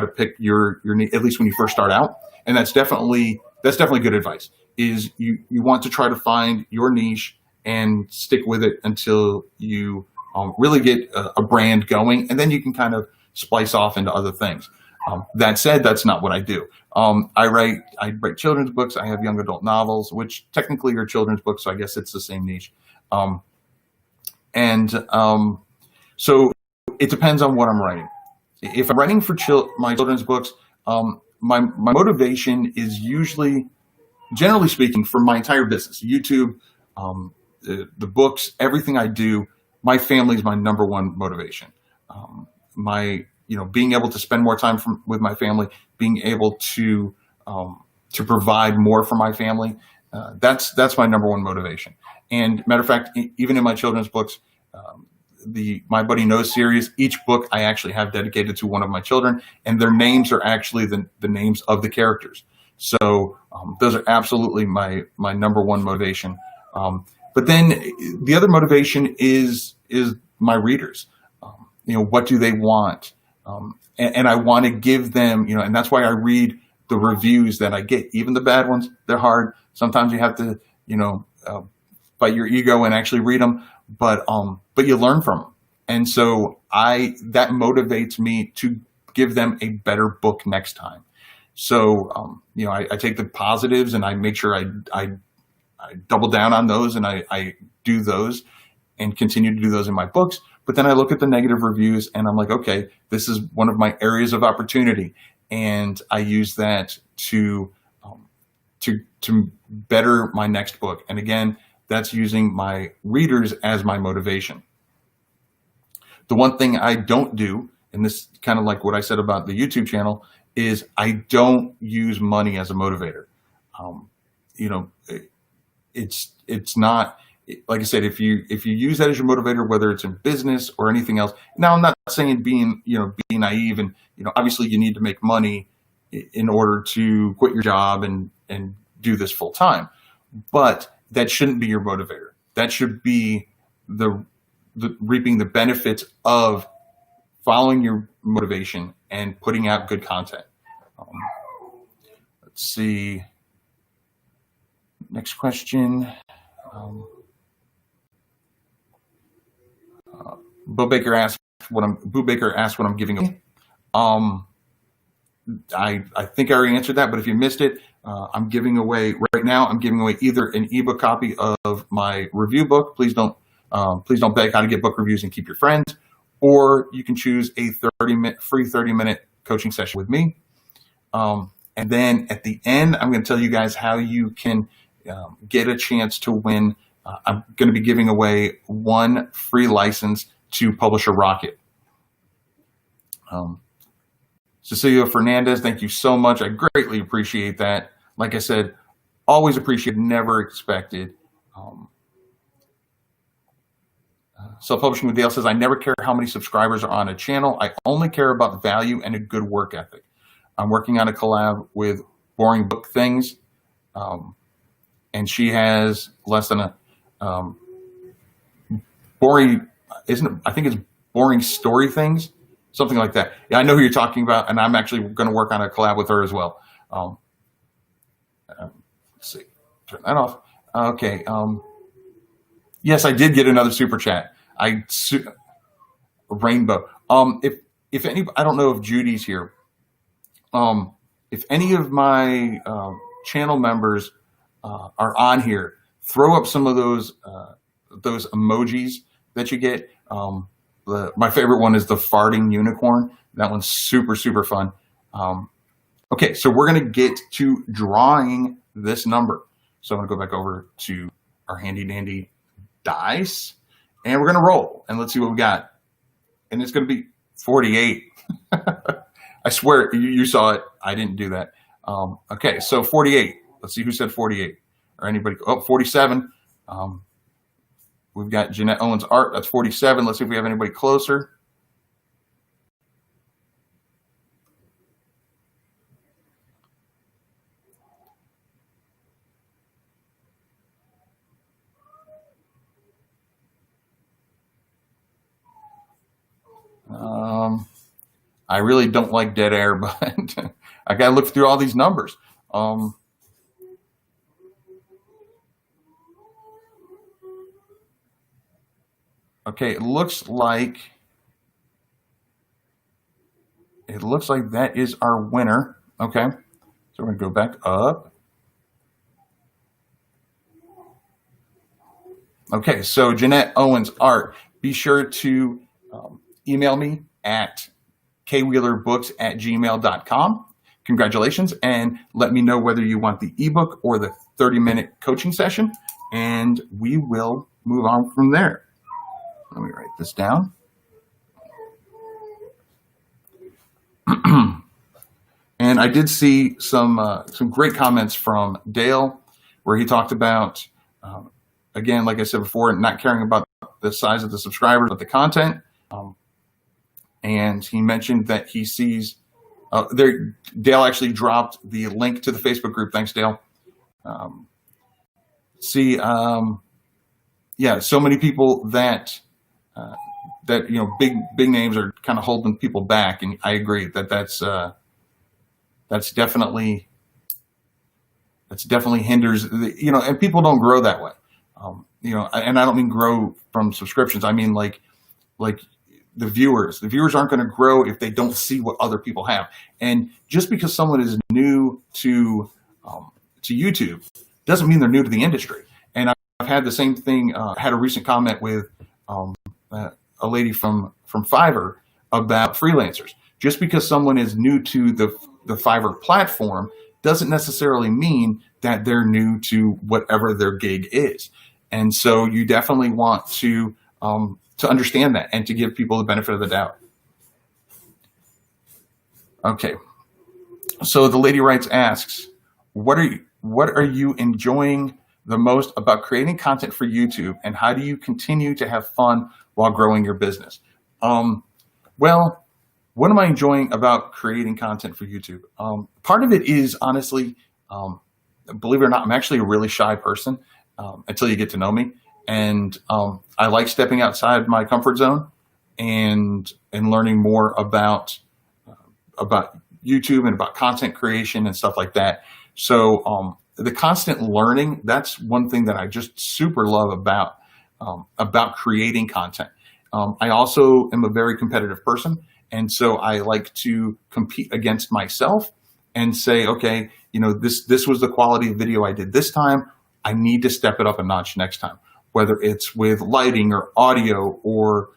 pick your at least when you first start out, and that's definitely good advice. Is you want to try to find your niche and stick with it until you really get a brand going, and then you can kind of splice off into other things. That said, that's not what I do. I write children's books. I have young adult novels, which technically are children's books, so I guess it's the same niche. So it depends on what I'm writing. If I'm writing for my children's books, my motivation is usually, generally speaking, for my entire business, YouTube, the books, everything I do, my family is my number one motivation. Being able to spend more time with my family, being able to provide more for my family, that's my number one motivation. And matter of fact, even in my children's books, My Buddy Knows series, each book I actually have dedicated to one of my children, and their names are actually the names of the characters. So those are absolutely my number one motivation. But then the other motivation is my readers. What do they want? And I want to give them, and that's why I read the reviews that I get, even the bad ones. They're hard. Sometimes you have to, bite your ego and actually read them, but you learn from them. And so that motivates me to give them a better book next time. So, I take the positives and I make sure I double down on those, and I do those and continue to do those in my books. But then I look at the negative reviews and I'm like, okay, this is one of my areas of opportunity. And I use that to better my next book. And again, that's using my readers as my motivation. The one thing I don't do, and this is kind of like what I said about the YouTube channel, is I don't use money as a motivator. It's not, like I said, if you use that as your motivator, whether it's in business or anything else. Now, I'm not saying being naive, and obviously you need to make money in order to quit your job and do this full time, but that shouldn't be your motivator. That should be the reaping the benefits of following your motivation and putting out good content. Let's see. Next question. Bo Baker asked what I'm giving away. I think I already answered that, but if you missed it, I'm giving away right now. I'm giving away either an ebook copy of my review book, Please Don't Beg: How to Get Book Reviews and Keep Your Friends, or you can choose a free 30-minute coaching session with me. And then at the end, I'm going to tell you guys how you can get a chance to win. I'm going to be giving away one free license to Publisher Rocket. Cecilia Fernandez, thank you so much. I greatly appreciate that. Like I said, always appreciate, never expected. Um, Self-Publishing with Dale says, I never care how many subscribers are on a channel. I only care about value and a good work ethic. I'm working on a collab with Boring Book Things, and she has less than a boring, I think it's Boring Story Things, something like that. Yeah, I know who you're talking about, and I'm actually going to work on a collab with her as well. Let's see, turn that off. Okay. Yes, I did get another super chat. Rainbow. If any, I don't know if Judy's here. If any of my channel members are on here, throw up some of those emojis that you get. My favorite one is the farting unicorn. That one's super, super fun. Okay, so we're going to get to drawing this number. So I'm going to go back over to our handy dandy dice, and we're going to roll, and let's see what we got. And it's going to be 48. I swear you saw it. I didn't do that. Okay, so 48. Let's see who said 48 or anybody. Oh, 47. We've got Jeanette Owens Art. That's 47. Let's see if we have anybody closer. I really don't like dead air, but I got to look through all these numbers. Okay, it looks like that is our winner. Okay, so we're going to go back up. Okay, so Jeanette Owens Art, be sure to email me at kwheelerbooks@gmail.com. Congratulations, and let me know whether you want the ebook or the 30-minute coaching session, and we will move on from there. Let me write this down. And I did see some great comments from Dale, where he talked about, again, like I said before, not caring about the size of the subscribers, but the content. And he mentioned that he sees Dale actually dropped the link to the Facebook group. Thanks, Dale. Yeah, so many people that big names are kind of holding people back, and I agree that's definitely hinders and people don't grow that way. And I don't mean grow from subscriptions. I mean like the viewers aren't going to grow if they don't see what other people have. And just because someone is new to YouTube doesn't mean they're new to the industry. And I've had the same thing. Had a recent comment with a lady from Fiverr about freelancers. Just because someone is new to the Fiverr platform doesn't necessarily mean that they're new to whatever their gig is. And so you definitely want to understand that and to give people the benefit of the doubt. Okay. So the lady asks, what are you enjoying the most about creating content for YouTube, and how do you continue to have fun while growing your business? Well, what am I enjoying about creating content for YouTube? Part of it is, honestly, believe it or not, I'm actually a really shy person until you get to know me. And I like stepping outside my comfort zone and learning more about YouTube and about content creation and stuff like that. So the constant learning, that's one thing that I just super love about creating content. I also am a very competitive person. And so I like to compete against myself and say, okay, this was the quality of video I did this time. I need to step it up a notch next time, whether it's with lighting or audio or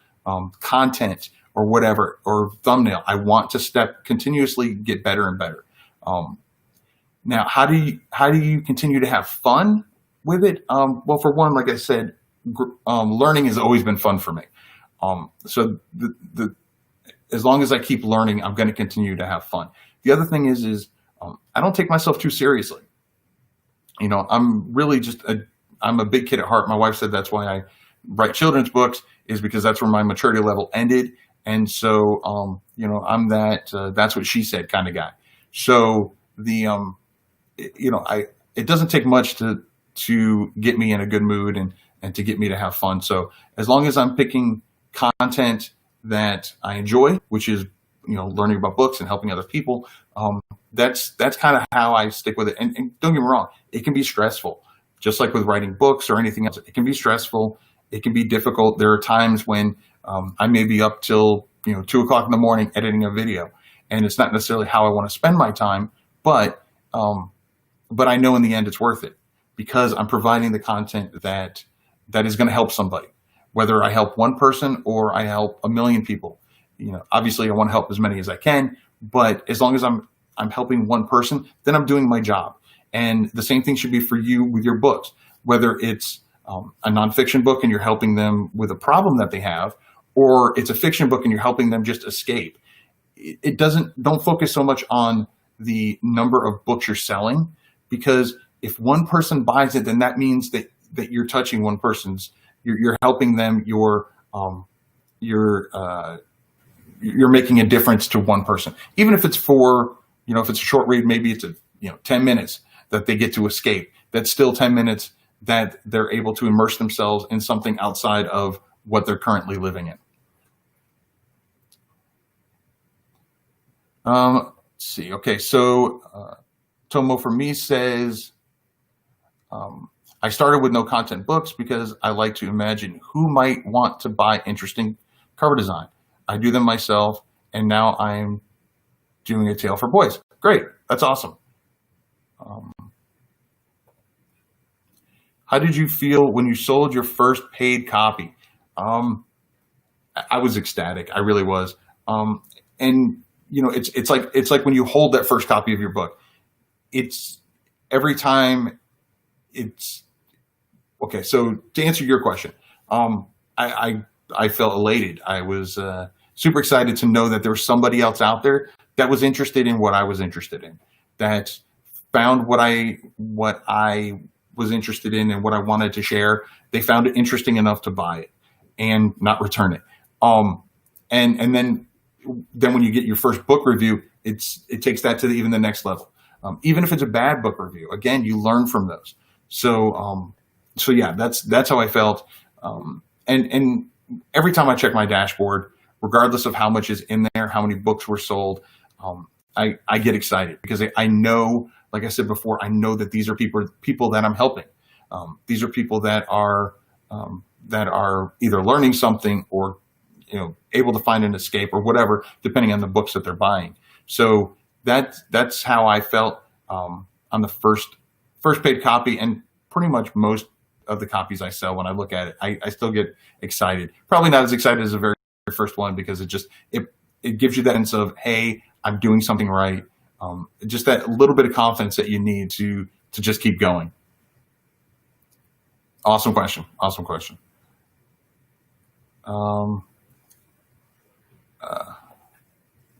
content or whatever, or thumbnail. I want to continuously get better and better. Now, how do you continue to have fun with it? Well, for one, like I said, learning has always been fun for me. So as long as I keep learning, I'm going to continue to have fun. The other thing is I don't take myself too seriously. I'm really just I'm a big kid at heart. My wife said that's why I write children's books, is because that's where my maturity level ended. And so, I'm that's what she said kind of guy. So it doesn't take much to get me in a good mood and to get me to have fun. So as long as I'm picking content that I enjoy, which is, learning about books and helping other people, that's kind of how I stick with it. And don't get me wrong, it can be stressful, just like with writing books or anything else. It can be stressful. It can be difficult. There are times when I may be up till 2 o'clock in the morning editing a video, and it's not necessarily how I want to spend my time, but I know in the end it's worth it, because I'm providing the content that is going to help somebody, whether I help one person or I help a million people. Obviously I want to help as many as I can, but as long as I'm helping one person, then I'm doing my job. And the same thing should be for you with your books, whether it's a nonfiction book and you're helping them with a problem that they have, or it's a fiction book and you're helping them just escape. Don't focus so much on the number of books you're selling, because if one person buys it, then that means that you're touching one person's, you're helping them, you're making a difference to one person. Even if it's for, if it's a short read, maybe it's 10 minutes that they get to escape. That's still 10 minutes that they're able to immerse themselves in something outside of what they're currently living in. Let's see. Okay. So, Tomo for me says, I started with no content books because I like to imagine who might want to buy interesting cover design. I do them myself, and now I'm doing a tale for boys. Great. That's awesome. How did you feel when you sold your first paid copy? I was ecstatic. I really was. And it's like when you hold that first copy of your book, it's every time it's okay. So to answer your question, I felt elated. I was super excited to know that there was somebody else out there that was interested in what I was interested in, that found what I was interested in and what I wanted to share. They found it interesting enough to buy it and not return it. And then when you get your first book review, it takes that to even the next level. Even if it's a bad book review, again, you learn from those. So yeah, that's how I felt. And every time I check my dashboard, regardless of how much is in there, how many books were sold, I get excited because I know, like I said before, I know that these are people that I'm helping. These are people that are either learning something or able to find an escape or whatever, depending on the books that they're buying. So that's how I felt on the first paid copy, and pretty much most of the copies I sell. When I look at it, I still get excited. Probably not as excited as the very first one, because it gives you that sense of, hey, I'm doing something right. Just that little bit of confidence that you need to just keep going. Awesome question.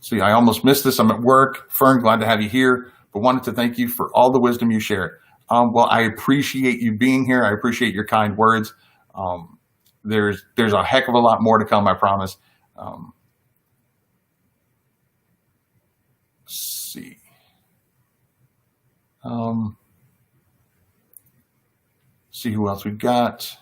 See, I almost missed this. I'm at work. Fern, glad to have you here, but wanted to thank you for all the wisdom you shared. Well, I appreciate you being here. I appreciate your kind words. There's a heck of a lot more to come, I promise. Let's see. See who else we got.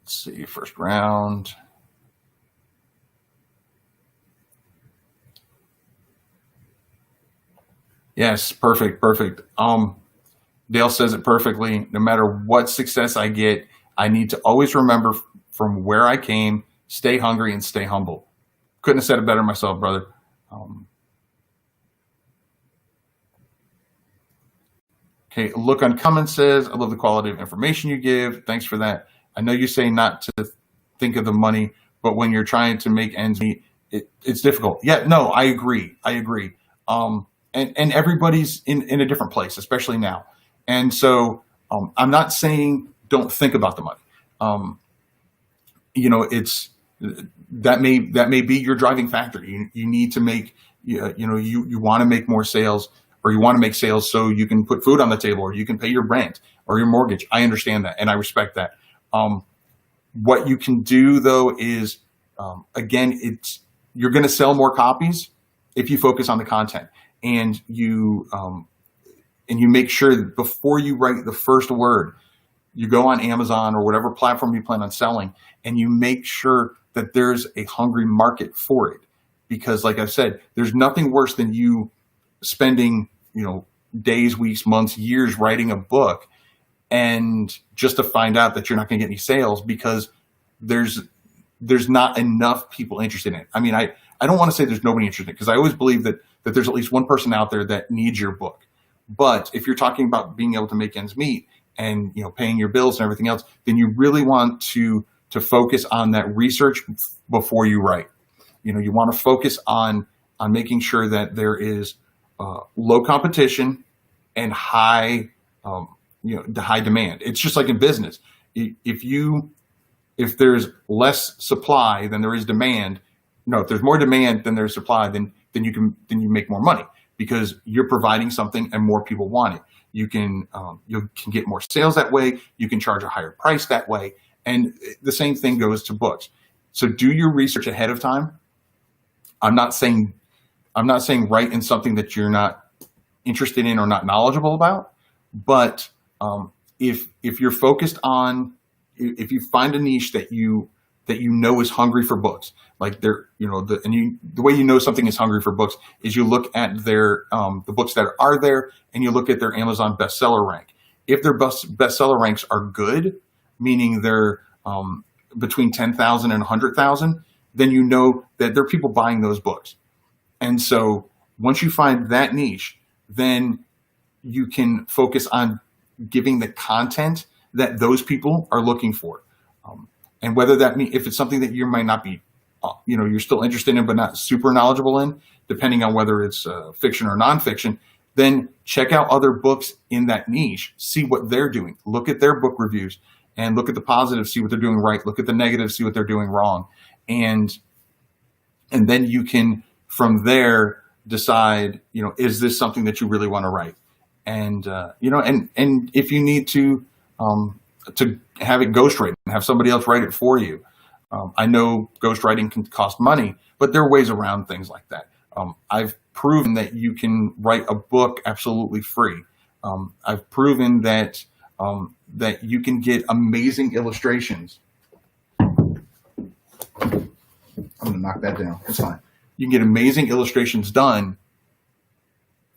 Let's see, first round. Yes, perfect. Dale says it perfectly. No matter what success I get, I need to always remember from where I came, stay hungry, and stay humble. Couldn't have said it better myself, brother. Okay, Look Uncommon says, I love the quality of information you give. Thanks for that. I know you say not to think of the money, but when you're trying to make ends meet, it's difficult. Yeah, no, I agree. And everybody's in a different place, especially now. And so I'm not saying don't think about the money. It's that may be your driving factor. You need to make you want to make more sales, or you want to make sales so you can put food on the table, or you can pay your rent or your mortgage. I understand that, and I respect that. What you can do though is, again, you're going to sell more copies if you focus on the content, and you make sure that before you write the first word, you go on Amazon or whatever platform you plan on selling, and you make sure that there's a hungry market for it. Because like I said, there's nothing worse than you spending, days, weeks, months, years writing a book, and just to find out that you're not going to get any sales because there's not enough people interested in it. I mean, I don't want to say there's nobody interested, because I always believe that there's at least one person out there that needs your book. But if you're talking about being able to make ends meet and paying your bills and everything else, then you really want to focus on that research before you write. You want to focus on making sure that there is low competition and high high demand. It's just like in business. If there's less supply than there is demand, if there's more demand than there's supply, then you make more money, because you're providing something and more people want it. You can get more sales that way. You can charge a higher price that way. And the same thing goes to books. So do your research ahead of time. I'm not saying write in something that you're not interested in or not knowledgeable about. But if you're focused on, if you find a niche that you is hungry for books, like the way you know something is hungry for books is you look at their the books that are there, and you look at their Amazon bestseller rank. If their bestseller ranks are good, meaning they're between 10,000 and 100,000, then you know that there are people buying those books. And so once you find that niche, then you can focus on giving the content that those people are looking for. And whether that means, if it's something that you might not be, you're still interested in but not super knowledgeable in, depending on whether it's fiction or nonfiction, then check out other books in that niche, see what they're doing, look at their book reviews, and look at the positives, see what they're doing right, look at the negatives, see what they're doing wrong. And then you can, from there, decide, is this something that you really want to write? And, and if you need to have it ghostwritten, have somebody else write it for you. I know ghostwriting can cost money, but there are ways around things like that. I've proven that you can write a book absolutely free. I've proven that you can get amazing illustrations. I'm going to knock that down. It's fine. You can get amazing illustrations done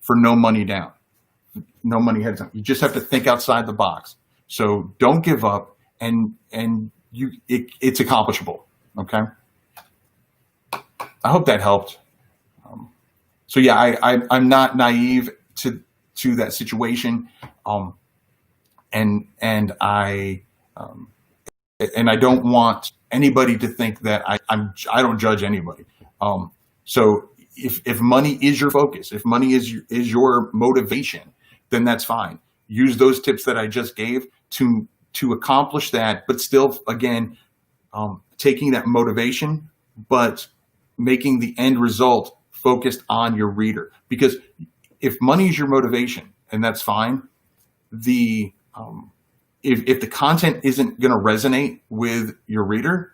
for no money down, no money ahead of time. You just have to think outside the box. So don't give up, and it's accomplishable. Okay. I hope that helped. So yeah, I'm not naive to that situation, and I don't want anybody to think that I don't judge anybody. So if money is your focus, if money is your motivation, then that's fine. Use those tips that I just gave to accomplish that, but still, again, taking that motivation, but making the end result focused on your reader. Because if money is your motivation, and that's fine, if the content isn't going to resonate with your reader,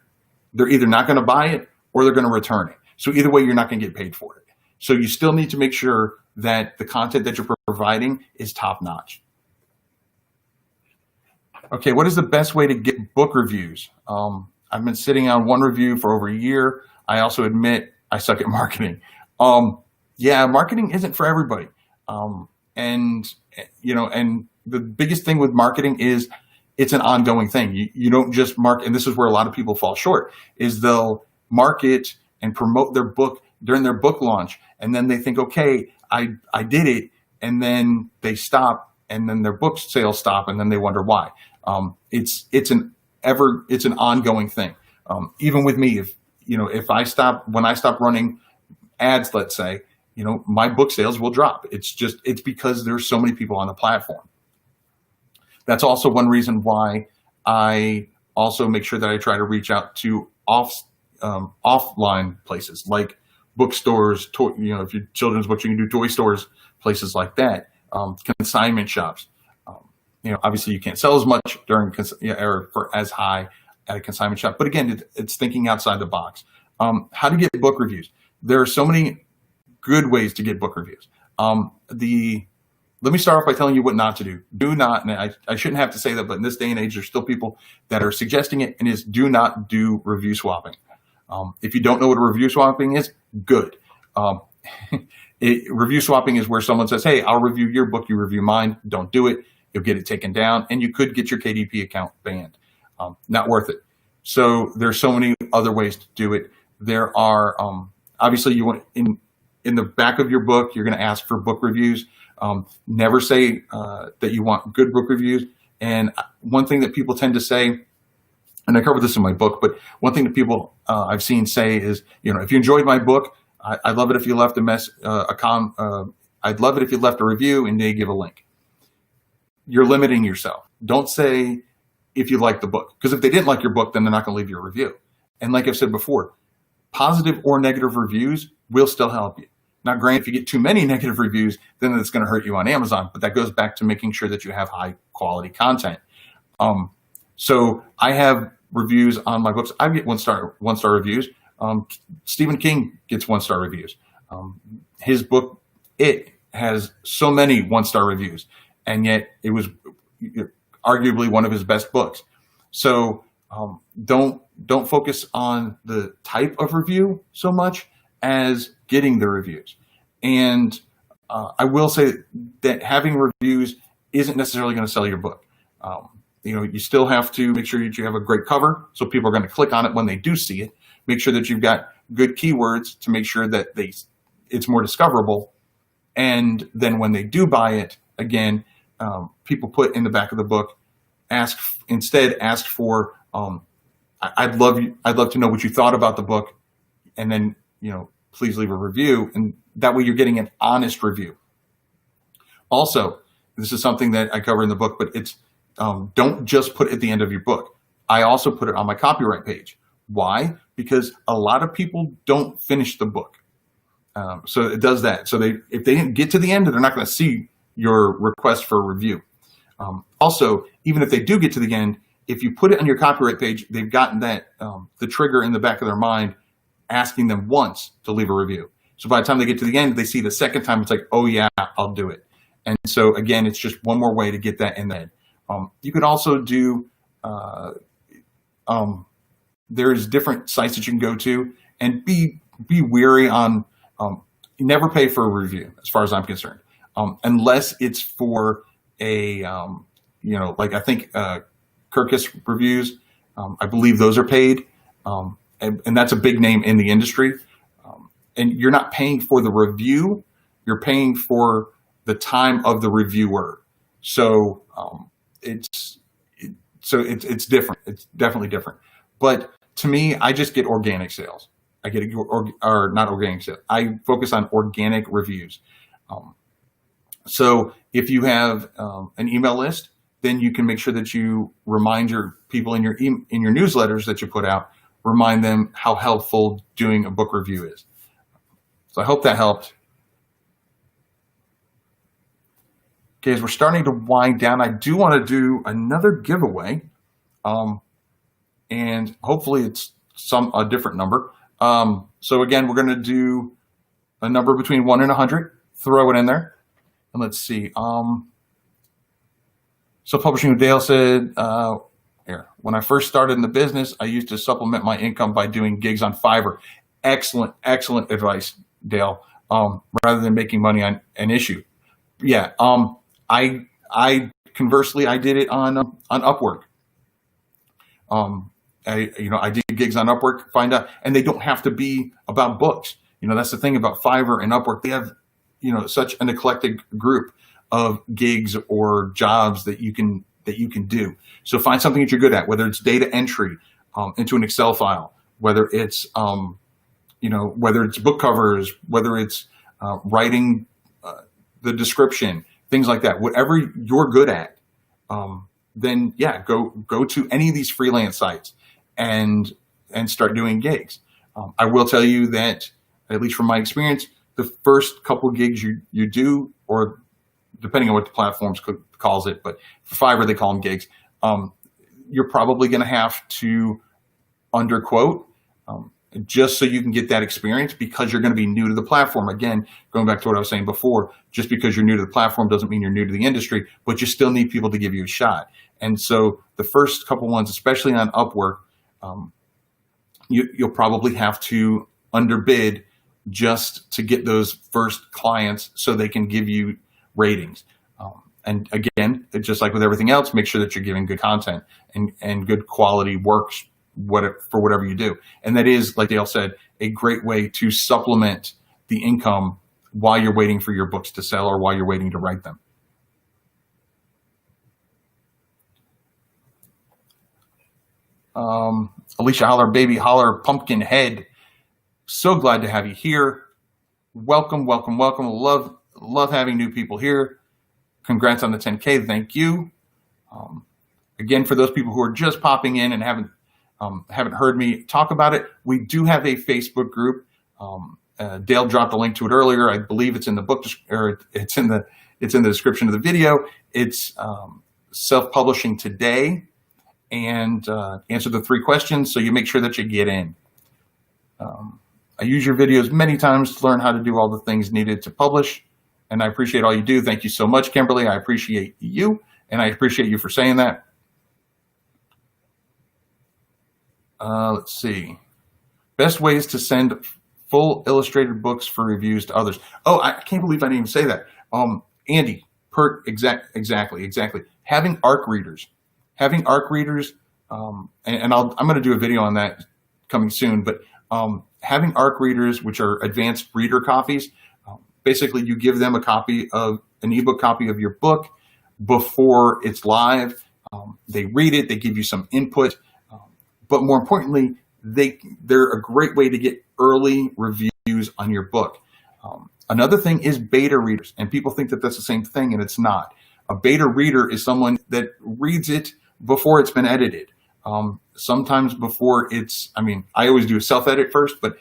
they're either not going to buy it or they're going to return it. So either way, you're not going to get paid for it. So you still need to make sure that the content that you're providing is top notch. Okay, what is the best way to get book reviews? I've been sitting on one review for over a year. I also admit I suck at marketing. Yeah, marketing isn't for everybody. And the biggest thing with marketing is it's an ongoing thing. You don't just market, and this is where a lot of people fall short, is they'll market and promote their book during their book launch, and then they think, okay, I did it, and then they stop, and then their book sales stop, and then they wonder why. It's an ongoing thing. Even with me, when I stop running ads, let's say, my book sales will drop. It's because there's so many people on the platform. That's also one reason why I also make sure that I try to reach out to offline places like bookstores, if you're children's books, you can do toy stores, places like that, consignment shops. Obviously you can't sell as much during or for as high at a consignment shop, but again, it's thinking outside the box. How to get book reviews? There are so many good ways to get book reviews. Let me start off by telling you what not to do. Do not, and I shouldn't have to say that, but in this day and age, there's still people that are suggesting it, and is do not do review swapping. If you don't know what a review swapping is, good. Review swapping is where someone says, hey, I'll review your book, you review mine. Don't do it. You'll get it taken down, and you could get your KDP account banned. Not worth it. So there's so many other ways to do it. There are, obviously, you want in the back of your book, you're going to ask for book reviews. Never say that you want good book reviews. And one thing that people tend to say, and I cover this in my book, but one thing that people I've seen say is, if you enjoyed my book, I'd love it if you left I'd love it if you left a review and they give a link. You're limiting yourself. Don't say if you like the book, because if they didn't like your book, then they're not going to leave you a review. And like I've said before, positive or negative reviews will still help you. Now, granted, if you get too many negative reviews, then it's going to hurt you on Amazon, but that goes back to making sure that you have high quality content. So I have reviews on my books. I get one star reviews. Stephen King gets 1-star reviews. His book, It, has so many 1-star reviews, and yet it was arguably one of his best books. So don't focus on the type of review so much as getting the reviews. And I will say that having reviews isn't necessarily going to sell your book. You still have to make sure that you have a great cover, so people are going to click on it when they do see it. Make sure that you've got good keywords to make sure that it's more discoverable. And then when they do buy it, again, people put in the back of the book, ask for, I'd love to know what you thought about the book, and then please leave a review, and that way you're getting an honest review. Also, this is something that I cover in the book, but it's don't just put it at the end of your book. I also put it on my copyright page. Why? Because a lot of people don't finish the book. So it does that. So if they didn't get to the end, they're not going to see your request for a review. Also, even if they do get to the end, if you put it on your copyright page, they've gotten that the trigger in the back of their mind asking them once to leave a review. So by the time they get to the end, they see the second time, it's like, oh yeah, I'll do it. And so again, it's just one more way to get that in there. You could also do, there's different sites that you can go to, and be wary on, never pay for a review as far as I'm concerned, unless it's for a, like I think Kirkus reviews, I believe those are paid, and that's a big name in the industry. And you're not paying for the review, you're paying for the time of the reviewer. So it's different. It's definitely different. But to me, I just get organic sales. I get or not organic sales. I focus on organic reviews. So if you have an email list, then you can make sure that you remind your people in your newsletters that you put out, remind them how helpful doing a book review is. So I hope that helped. Okay, as we're starting to wind down, I do want to do another giveaway, and hopefully it's a different number. So again, we're going to do a number between 1 and 100. Throw it in there, and let's see. So Publishing with Dale said, here, when I first started in the business, I used to supplement my income by doing gigs on Fiverr. Excellent advice, Dale. Rather than making money on an issue. Yeah. I conversely, I did it on Upwork. I did gigs on Upwork, find out, and they don't have to be about books. That's the thing about Fiverr and Upwork. They have, such an eclectic group of gigs or jobs that you can do. So find something that you're good at, whether it's data entry into an Excel file, whether it's whether it's book covers, whether it's writing the description, things like that. Whatever you're good at, then yeah, go to any of these freelance sites and start doing gigs. I will tell you that at least from my experience, the first couple gigs you do, or depending on what the platforms calls it, but for Fiverr, they call them gigs. You're probably going to have to underquote just so you can get that experience, because you're going to be new to the platform. Again, going back to what I was saying before, just because you're new to the platform doesn't mean you're new to the industry, but you still need people to give you a shot. And so the first couple ones, especially on Upwork, you'll probably have to underbid just to get those first clients so they can give you ratings. And again, just like with everything else, make sure that you're giving good content and good quality works for whatever you do. And that is, like Dale said, a great way to supplement the income while you're waiting for your books to sell or while you're waiting to write them. Alicia Holler, baby holler, pumpkin head. So glad to have you here. Welcome, welcome, welcome. Love having new people here. Congrats on the 10K. Thank you. Again, for those people who are just popping in and haven't heard me talk about it, we do have a Facebook group. Dale dropped a link to it earlier. I believe it's in the book, or it's in the description of the video. It's self-publishing today, and answer the 3 questions so you make sure that you get in. I use your videos many times to learn how to do all the things needed to publish, and I appreciate all you do. Thank you so much, Kimberly. I appreciate you, and I appreciate you for saying that. Let's see. Best ways to send full illustrated books for reviews to others. Oh, I can't believe I didn't even say that. Andy, exactly. Having ARC readers. I'm going to do a video on that coming soon, but having ARC readers, which are advanced reader copies, basically you give them an ebook copy of your book before it's live. They read it, they give you some input, but more importantly, they're a great way to get early reviews on your book. Another thing is beta readers, and people think that that's the same thing, and it's not. A beta reader is someone that reads it before it's been edited. Sometimes before I always do a self-edit first, but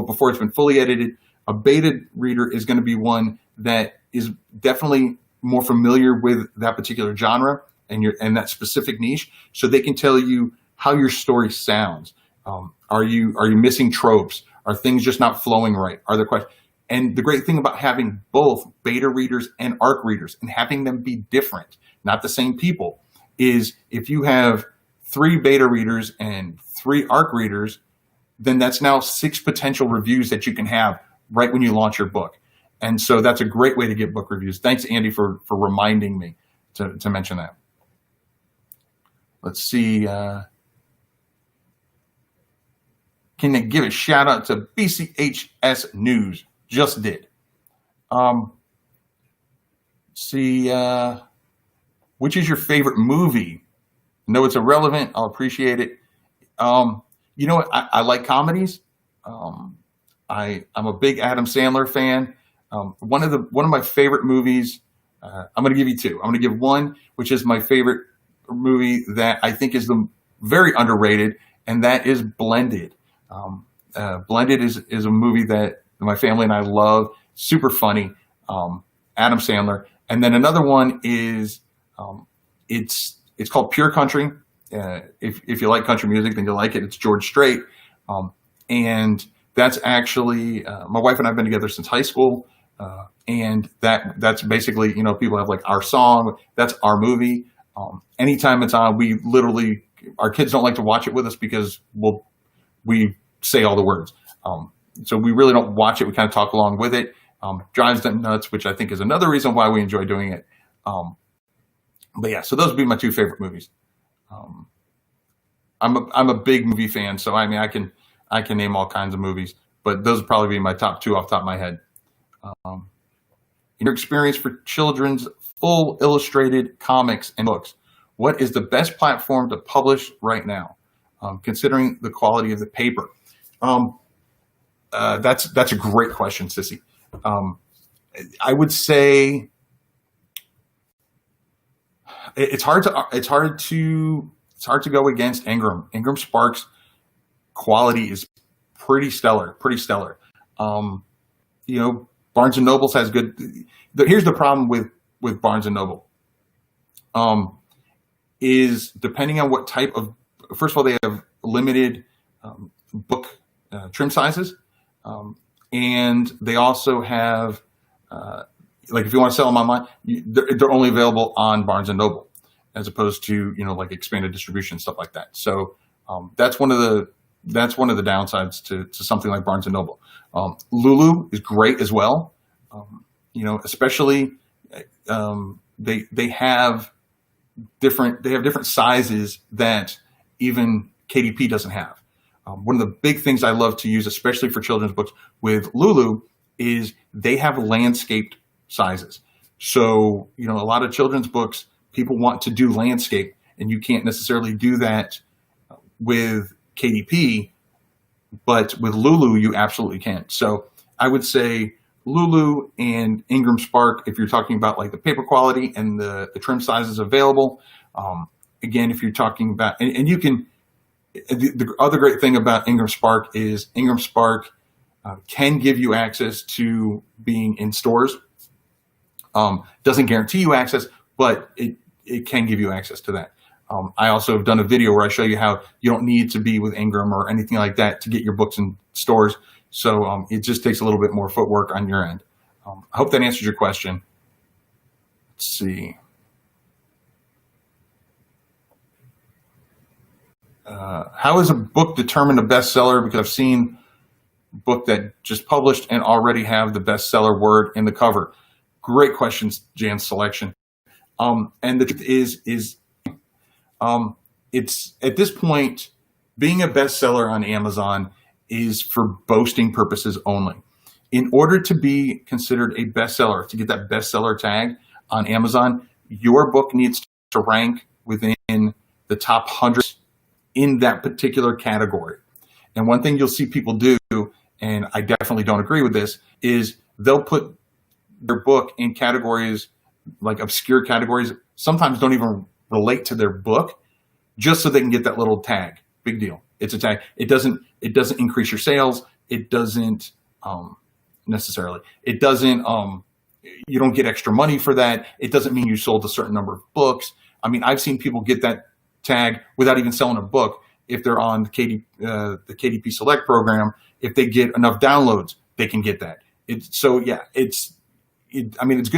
before it's been fully edited, a beta reader is going to be one that is definitely more familiar with that particular genre and that specific niche, so they can tell you how your story sounds. Are you missing tropes? Are things just not flowing right? Are there questions? And the great thing about having both beta readers and ARC readers and having them be different, not the same people, is if you have 3 beta readers and 3 ARC readers, then that's now 6 potential reviews that you can have right when you launch your book. And so that's a great way to get book reviews. Thanks, Andy, for reminding me to mention that. Let's see. Can I give a shout out to BCHS News? Just did. See, which is your favorite movie? No, it's irrelevant. I'll appreciate it. You know what? I like comedies. I'm a big Adam Sandler fan. One of my favorite movies. I'm going to give you 2. I'm going to give one, which is my favorite movie that I think is very underrated, and that is Blended. Blended is a movie that my family and I love. Super funny. Adam Sandler. And then another one is it's called Pure Country. If you like country music, then you'll like it. It's George Strait. And that's actually my wife and I have been together since high school. And that's basically, people have like our song. That's our movie. Anytime it's on, our kids don't like to watch it with us because we say all the words. So we really don't watch it. We kind of talk along with it. Drives them nuts, which I think is another reason why we enjoy doing it. But yeah, so those would be my 2 favorite movies. I'm a big movie fan, so I can name all kinds of movies, but those would probably be my top 2 off the top of my head. In your experience for children's full illustrated comics and books, what is the best platform to publish right now, considering the quality of the paper? That's a great question, Sissy. I would say it's hard to go against Ingram. Ingram Sparks quality is pretty stellar. You know, Barnes and Nobles has good. Here's the problem with Barnes and Noble. Is depending on what type of. First of all, they have limited book trim sizes, and they also have like if you want to sell them online, they're only available on Barnes and Noble, as opposed to like expanded distribution and stuff like that. So that's one of the downsides to something like Barnes and Noble. Lulu is great as well. Especially they have different sizes that even KDP doesn't have. One of the big things I love to use, especially for children's books with Lulu, is they have landscaped sizes. So, a lot of children's books, people want to do landscape, and you can't necessarily do that with KDP, but with Lulu, you absolutely can. So I would say Lulu and Ingram Spark, if you're talking about like the paper quality and the trim sizes available. Again, if you're talking about, and you can, the other great thing about Ingram Spark is Ingram Spark can give you access to being in stores. Doesn't guarantee you access, but it can give you access to that. I also have done a video where I show you how you don't need to be with Ingram or anything like that to get your books in stores. So it just takes a little bit more footwork on your end. I hope that answers your question. Let's see. How is a book determined a bestseller? Because I've seen a book that just published and already have the bestseller word in the cover. Great questions, Jan's selection. And the truth is it's at this point, being a bestseller on Amazon is for boasting purposes only. In order to be considered a bestseller, to get that bestseller tag on Amazon, your book needs to rank within the top 100 in that particular category. And one thing you'll see people do, and I definitely don't agree with this, is they'll put their book in categories, like obscure categories, sometimes don't even relate to their book, just so they can get that little tag. Big deal. It's a tag. It doesn't increase your sales. It doesn't necessarily. It doesn't. You don't get extra money for that. It doesn't mean you sold a certain number of books. I mean, I've seen people get that tag without even selling a book. If they're on the KDP Select program, if they get enough downloads, they can get that. It's good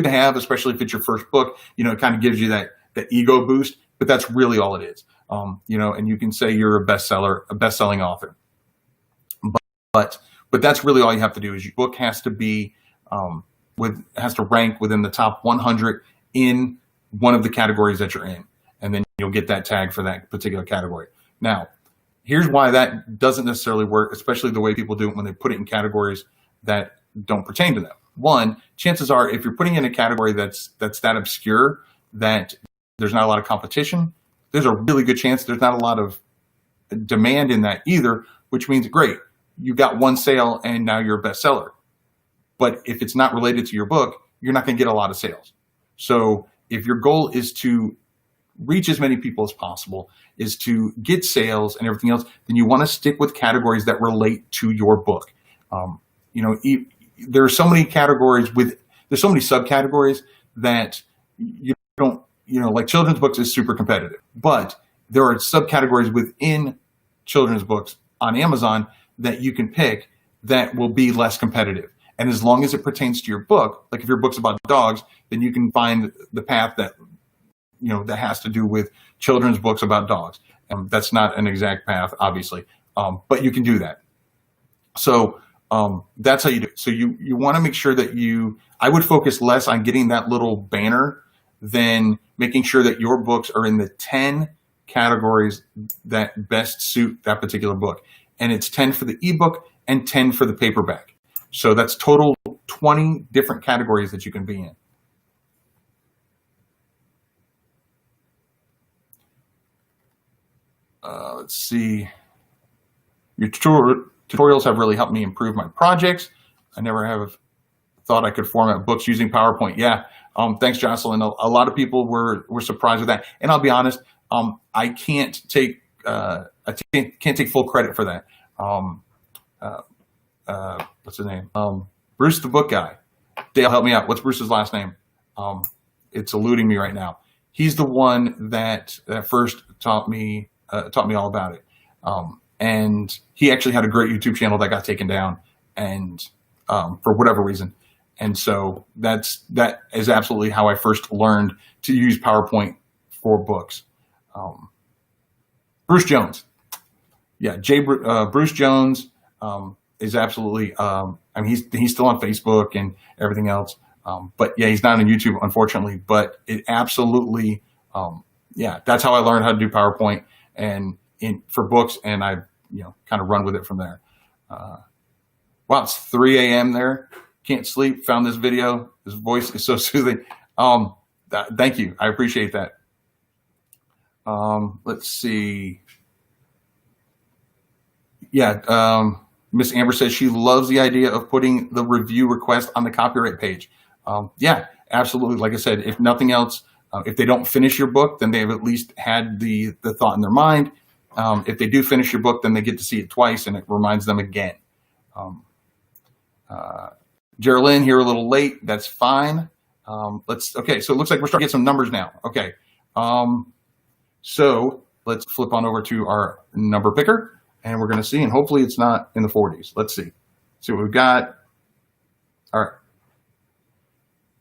to have, especially if it's your first book. It kind of gives you that ego boost, but that's really all it is. And you can say you're a best-selling author, but that's really all you have to do. Is your book has to be has to rank within the top 100 in one of the categories that you're in, and then you'll get that tag for that particular category. Now, here's why that doesn't necessarily work, especially the way people do it when they put it in categories that don't pertain to them. One, chances are if you're putting in a category that's that obscure that there's not a lot of competition, there's a really good chance there's not a lot of demand in that either, which means, great, you got one sale and now you're a bestseller. But if it's not related to your book, you're not going to get a lot of sales. So if your goal is to reach as many people as possible, is to get sales and everything else, then you want to stick with categories that relate to your book. There are so many categories there's so many subcategories that you don't, like children's books is super competitive, but there are subcategories within children's books on Amazon that you can pick that will be less competitive. And as long as it pertains to your book, like if your book's about dogs, then you can find the path that, that has to do with children's books about dogs. That's not an exact path, obviously, but you can do that. So that's how you do it. So you want to make sure that I would focus less on getting that little banner than making sure that your books are in the 10 categories that best suit that particular book. And it's 10 for the ebook and 10 for the paperback. So that's total 20 different categories that you can be in. Let's see. Your tutorials have really helped me improve my projects. I never have thought I could format books using PowerPoint. Yeah. Thanks, Jocelyn. A lot of people were surprised with that. And I'll be honest, I can't take full credit for that. what's his name? Bruce the book guy. Dale, help me out. What's Bruce's last name? It's eluding me right now. He's the one that first taught me all about it. And he actually had a great YouTube channel that got taken down, and for whatever reason. And so that is absolutely how I first learned to use PowerPoint for books. Bruce Jones. Yeah, Bruce Jones is absolutely, I mean, he's still on Facebook and everything else. But yeah, he's not on YouTube, unfortunately, but it absolutely, yeah, that's how I learned how to do PowerPoint and for books, and I, kind of run with it from there. Wow, it's 3 a.m. there. Can't sleep. Found this video. His voice is so soothing. Thank you. I appreciate that. Let's see. Yeah, Miss Amber says she loves the idea of putting the review request on the copyright page. Yeah, absolutely. Like I said, if nothing else, if they don't finish your book, then they've at least had the thought in their mind. If they do finish your book, then they get to see it twice, and it reminds them again. Geraldine, here a little late. That's fine. Okay, so it looks like we're starting to get some numbers now. Okay, so let's flip on over to our number picker, and we're going to see, and hopefully it's not in the 40s. Let's see. See what we've got. All right.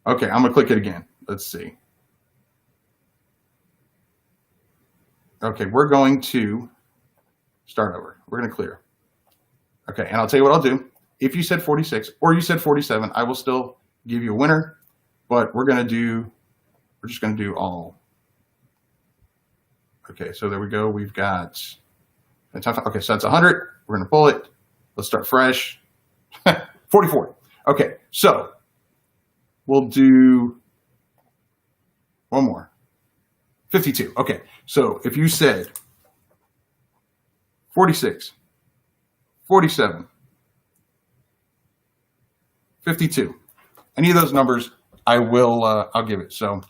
Okay, I'm going to click it again. Let's see. Okay, we're going to start over. We're going to clear. Okay, and I'll tell you what I'll do. If you said 46 or you said 47, I will still give you a winner, but we're just going to do all. Okay, so there we go. We've got, okay, so that's 100. We're going to pull it. Let's start fresh. 44. Okay, so we'll do one more. 52. Okay, so if you said 46, 47, 52, any of those numbers, I will, I'll give it. So, all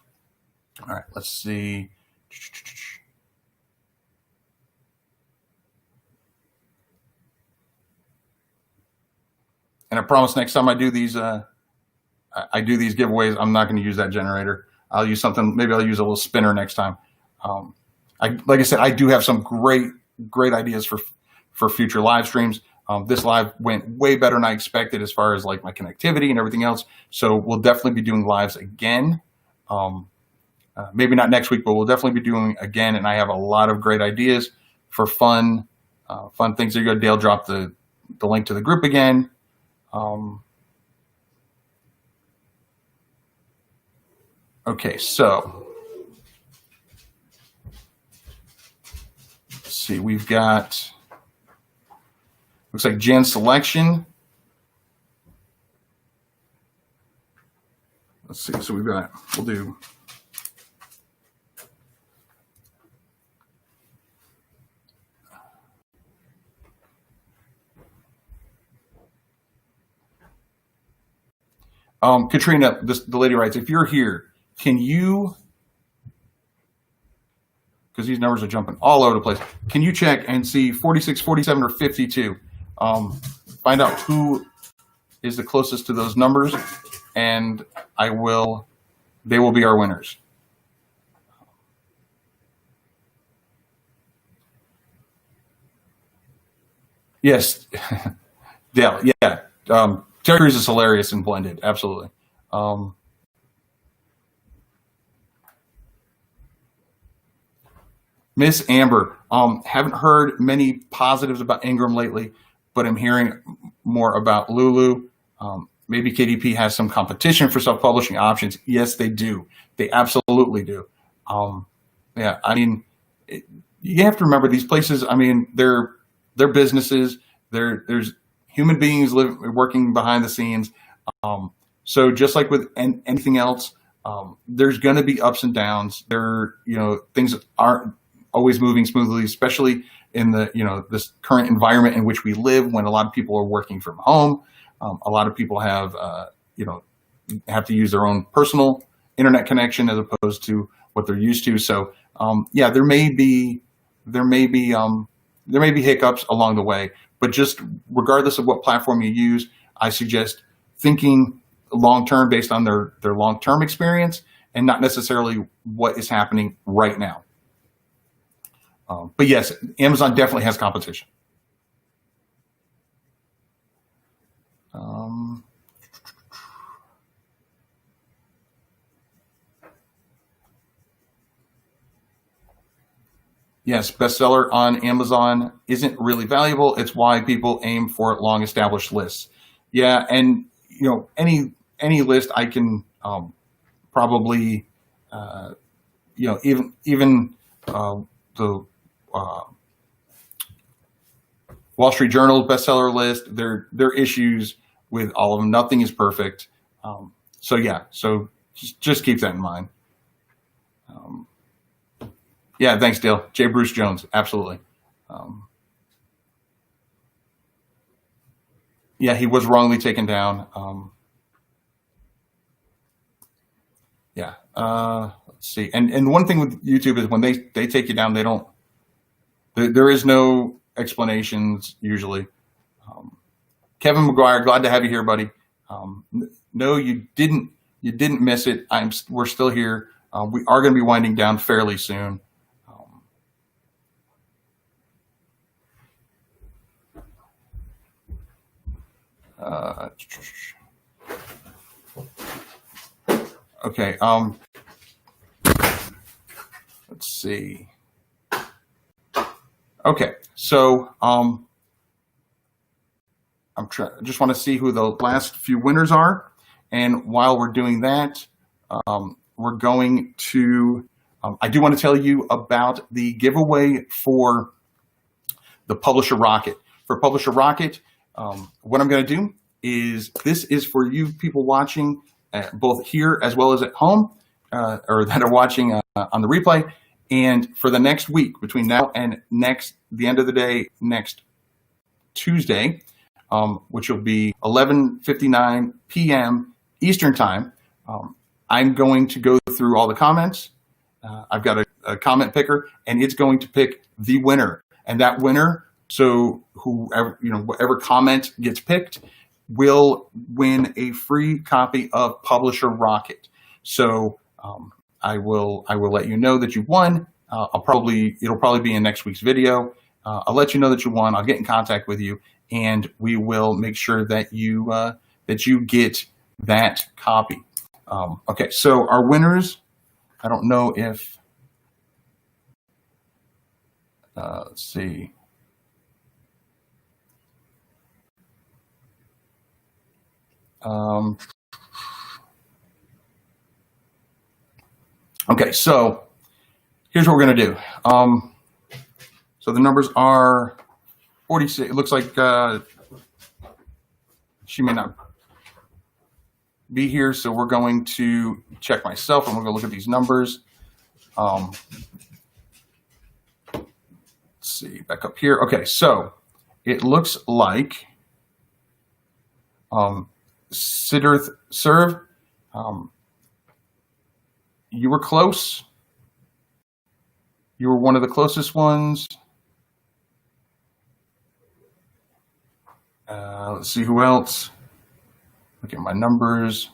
right, let's see. And I promise next time I do these giveaways, I'm not going to use that generator. I'll use something. Maybe I'll use a little spinner next time. Like I said, I do have some great ideas for future live streams. This live went way better than I expected as far as like my connectivity and everything else. So we'll definitely be doing lives again. Maybe not next week, but we'll definitely be doing again. And I have a lot of great ideas for fun things. There you go. Dale dropped the link to the group again. Okay, so let's see, we've got, looks like Jen's selection. Let's see, so we'll do, Katrina, the lady writes, if you're here, can you, because these numbers are jumping all over the place, can you check and see 46, 47, or 52? Find out who is the closest to those numbers, and they will be our winners. Yes, Dale, yeah. Terry Crews is hilarious and blended, absolutely. Miss Amber, haven't heard many positives about Ingram lately, but I'm hearing more about Lulu. Maybe KDP has some competition for self-publishing options. Yes, they do. They absolutely do. Yeah, I mean, you have to remember these places. I mean, they're businesses. There's human beings working behind the scenes. So just like with anything else, there's going to be ups and downs. Things aren't always moving smoothly, especially in this current environment in which we live, when a lot of people are working from home. A lot of people have to use their own personal internet connection as opposed to what they're used to. So yeah, there may be hiccups along the way, But just regardless of what platform you use, I suggest thinking long-term based on their long-term experience and not necessarily what is happening right now. But yes, Amazon definitely has competition. Yes, bestseller on Amazon isn't really valuable. It's why people aim for long established lists. Yeah, and any list I can probably even the Wall Street Journal bestseller list. There are issues with all of them. Nothing is perfect. So yeah, so just keep that in mind. Yeah, thanks, Dale. J. Bruce Jones, absolutely. Yeah, he was wrongly taken down. Yeah. Let's see. And one thing with YouTube is when they take you down, there is no explanations usually. Kevin McGuire, glad to have you here, buddy. No, you didn't miss it. We're still here. We are going to be winding down fairly soon. Okay. Let's see. Okay. So, just want to see who the last few winners are. And while we're doing that, we're going to, I do want to tell you about the giveaway for the Publisher Rocket. For Publisher Rocket, what I'm going to do is, this is for you people watching both here as well as at home, or that are watching on the replay. And for the next week, between now and the end of the day, next Tuesday, which will be 11:59 p.m. Eastern time, I'm going to go through all the comments. I've got a comment picker, and it's going to pick the winner. And that winner, so whatever comment gets picked, will win a free copy of Publisher Rocket. So I will let you know that you won. It'll probably be in next week's video. I'll let you know that you won. I'll get in contact with you, and we will make sure that you get that copy. Okay, so our winners, I don't know if, let's see. Okay, so here's what we're going to do. So the numbers are 46. It looks like she may not be here, so we're going to check myself, and we're going to look at these numbers. Let's see, back up here. Okay, so it looks like Siddharth Serve, you were close. You were one of the closest ones. Let's see who else. Look at my numbers.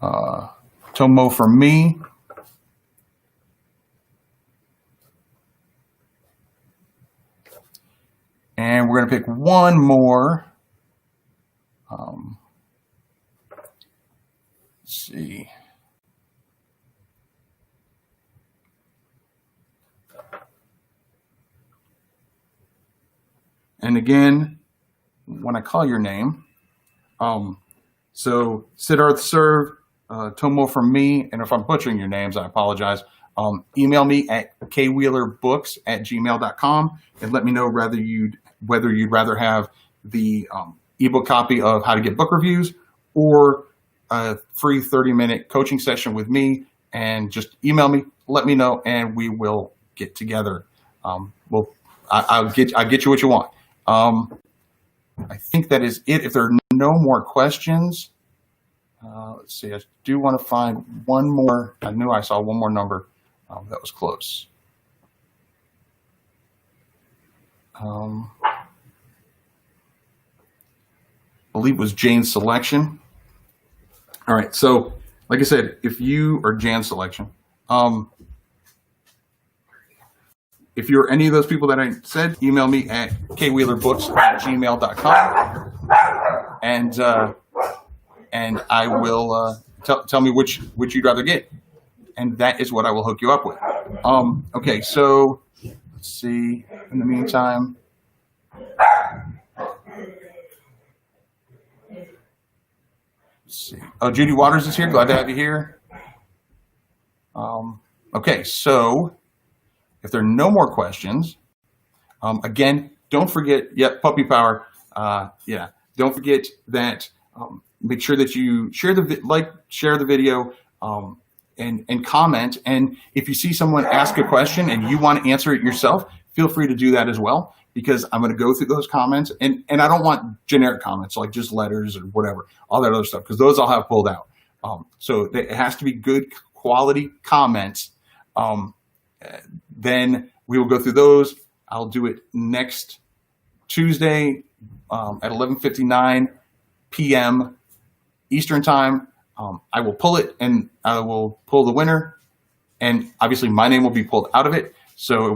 Tomo for me. And we're going to pick one more. Let's see. And again, when I call your name, so Siddharth Serve, Tomo from me, and if I'm butchering your names, I apologize. Email me at kwheelerbooks@gmail.com and let me know whether you'd rather have the ebook copy of How to Get Book Reviews or a free 30-minute coaching session with me. And just email me, let me know, and we will get together. I'll get you what you want. I think that is it. If there are no more questions, let's see. I do want to find one more. I knew I saw one more number that was close. I believe it was Jane's selection. All right, so like I said, if you are Jan's selection, if you're any of those people that I said, email me at kwheelerbooks@gmail.com, and I will tell me which you'd rather get, and that is what I will hook you up with. Okay, so let's see. In the meantime, let's see. Oh, Judy Waters is here. Glad to have you here. Okay, so if there are no more questions, again, don't forget, puppy power. Yeah, don't forget that. Make sure that you share the video, and comment. And if you see someone ask a question and you want to answer it yourself, feel free to do that as well, because I'm going to go through those comments, and I don't want generic comments like just letters or whatever, all that other stuff, because those I'll have pulled out. So it has to be good quality comments. Then we will go through those. I'll do it next Tuesday at 11:59 p.m. Eastern time. I will pull it, and I will pull the winner, and obviously my name will be pulled out of it, so it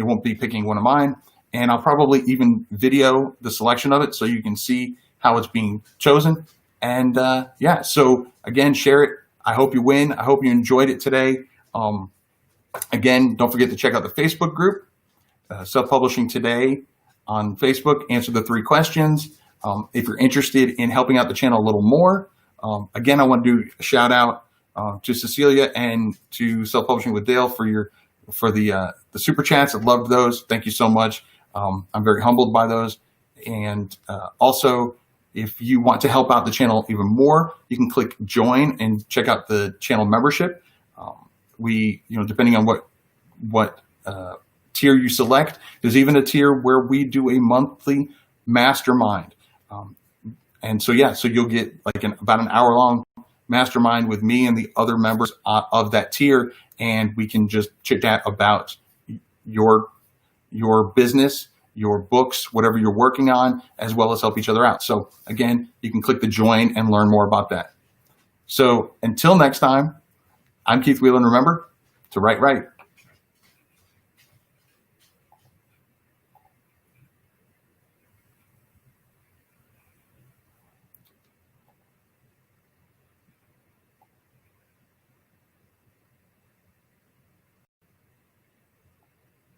won't be picking one of mine. And I'll probably even video the selection of it so you can see how it's being chosen. And yeah, so again, share it. I hope you win. I hope you enjoyed it today. Again, don't forget to check out the Facebook group, Self-Publishing Today on Facebook. Answer the 3 questions. If you're interested in helping out the channel a little more, again, I want to do a shout out to Cecilia and to Self-Publishing with Dale for the super chats. I loved those. Thank you so much. I'm very humbled by those. And also, if you want to help out the channel even more, you can click join and check out the channel membership. We, depending on what tier you select, there's even a tier where we do a monthly mastermind. And so, yeah, so you'll get like about an hour-long mastermind with me and the other members of that tier, and we can just chit-chat about your business, your books, whatever you're working on, as well as help each other out. So, again, you can click the join and learn more about that. So, until next time, I'm Keith Wheeler, and remember to write right.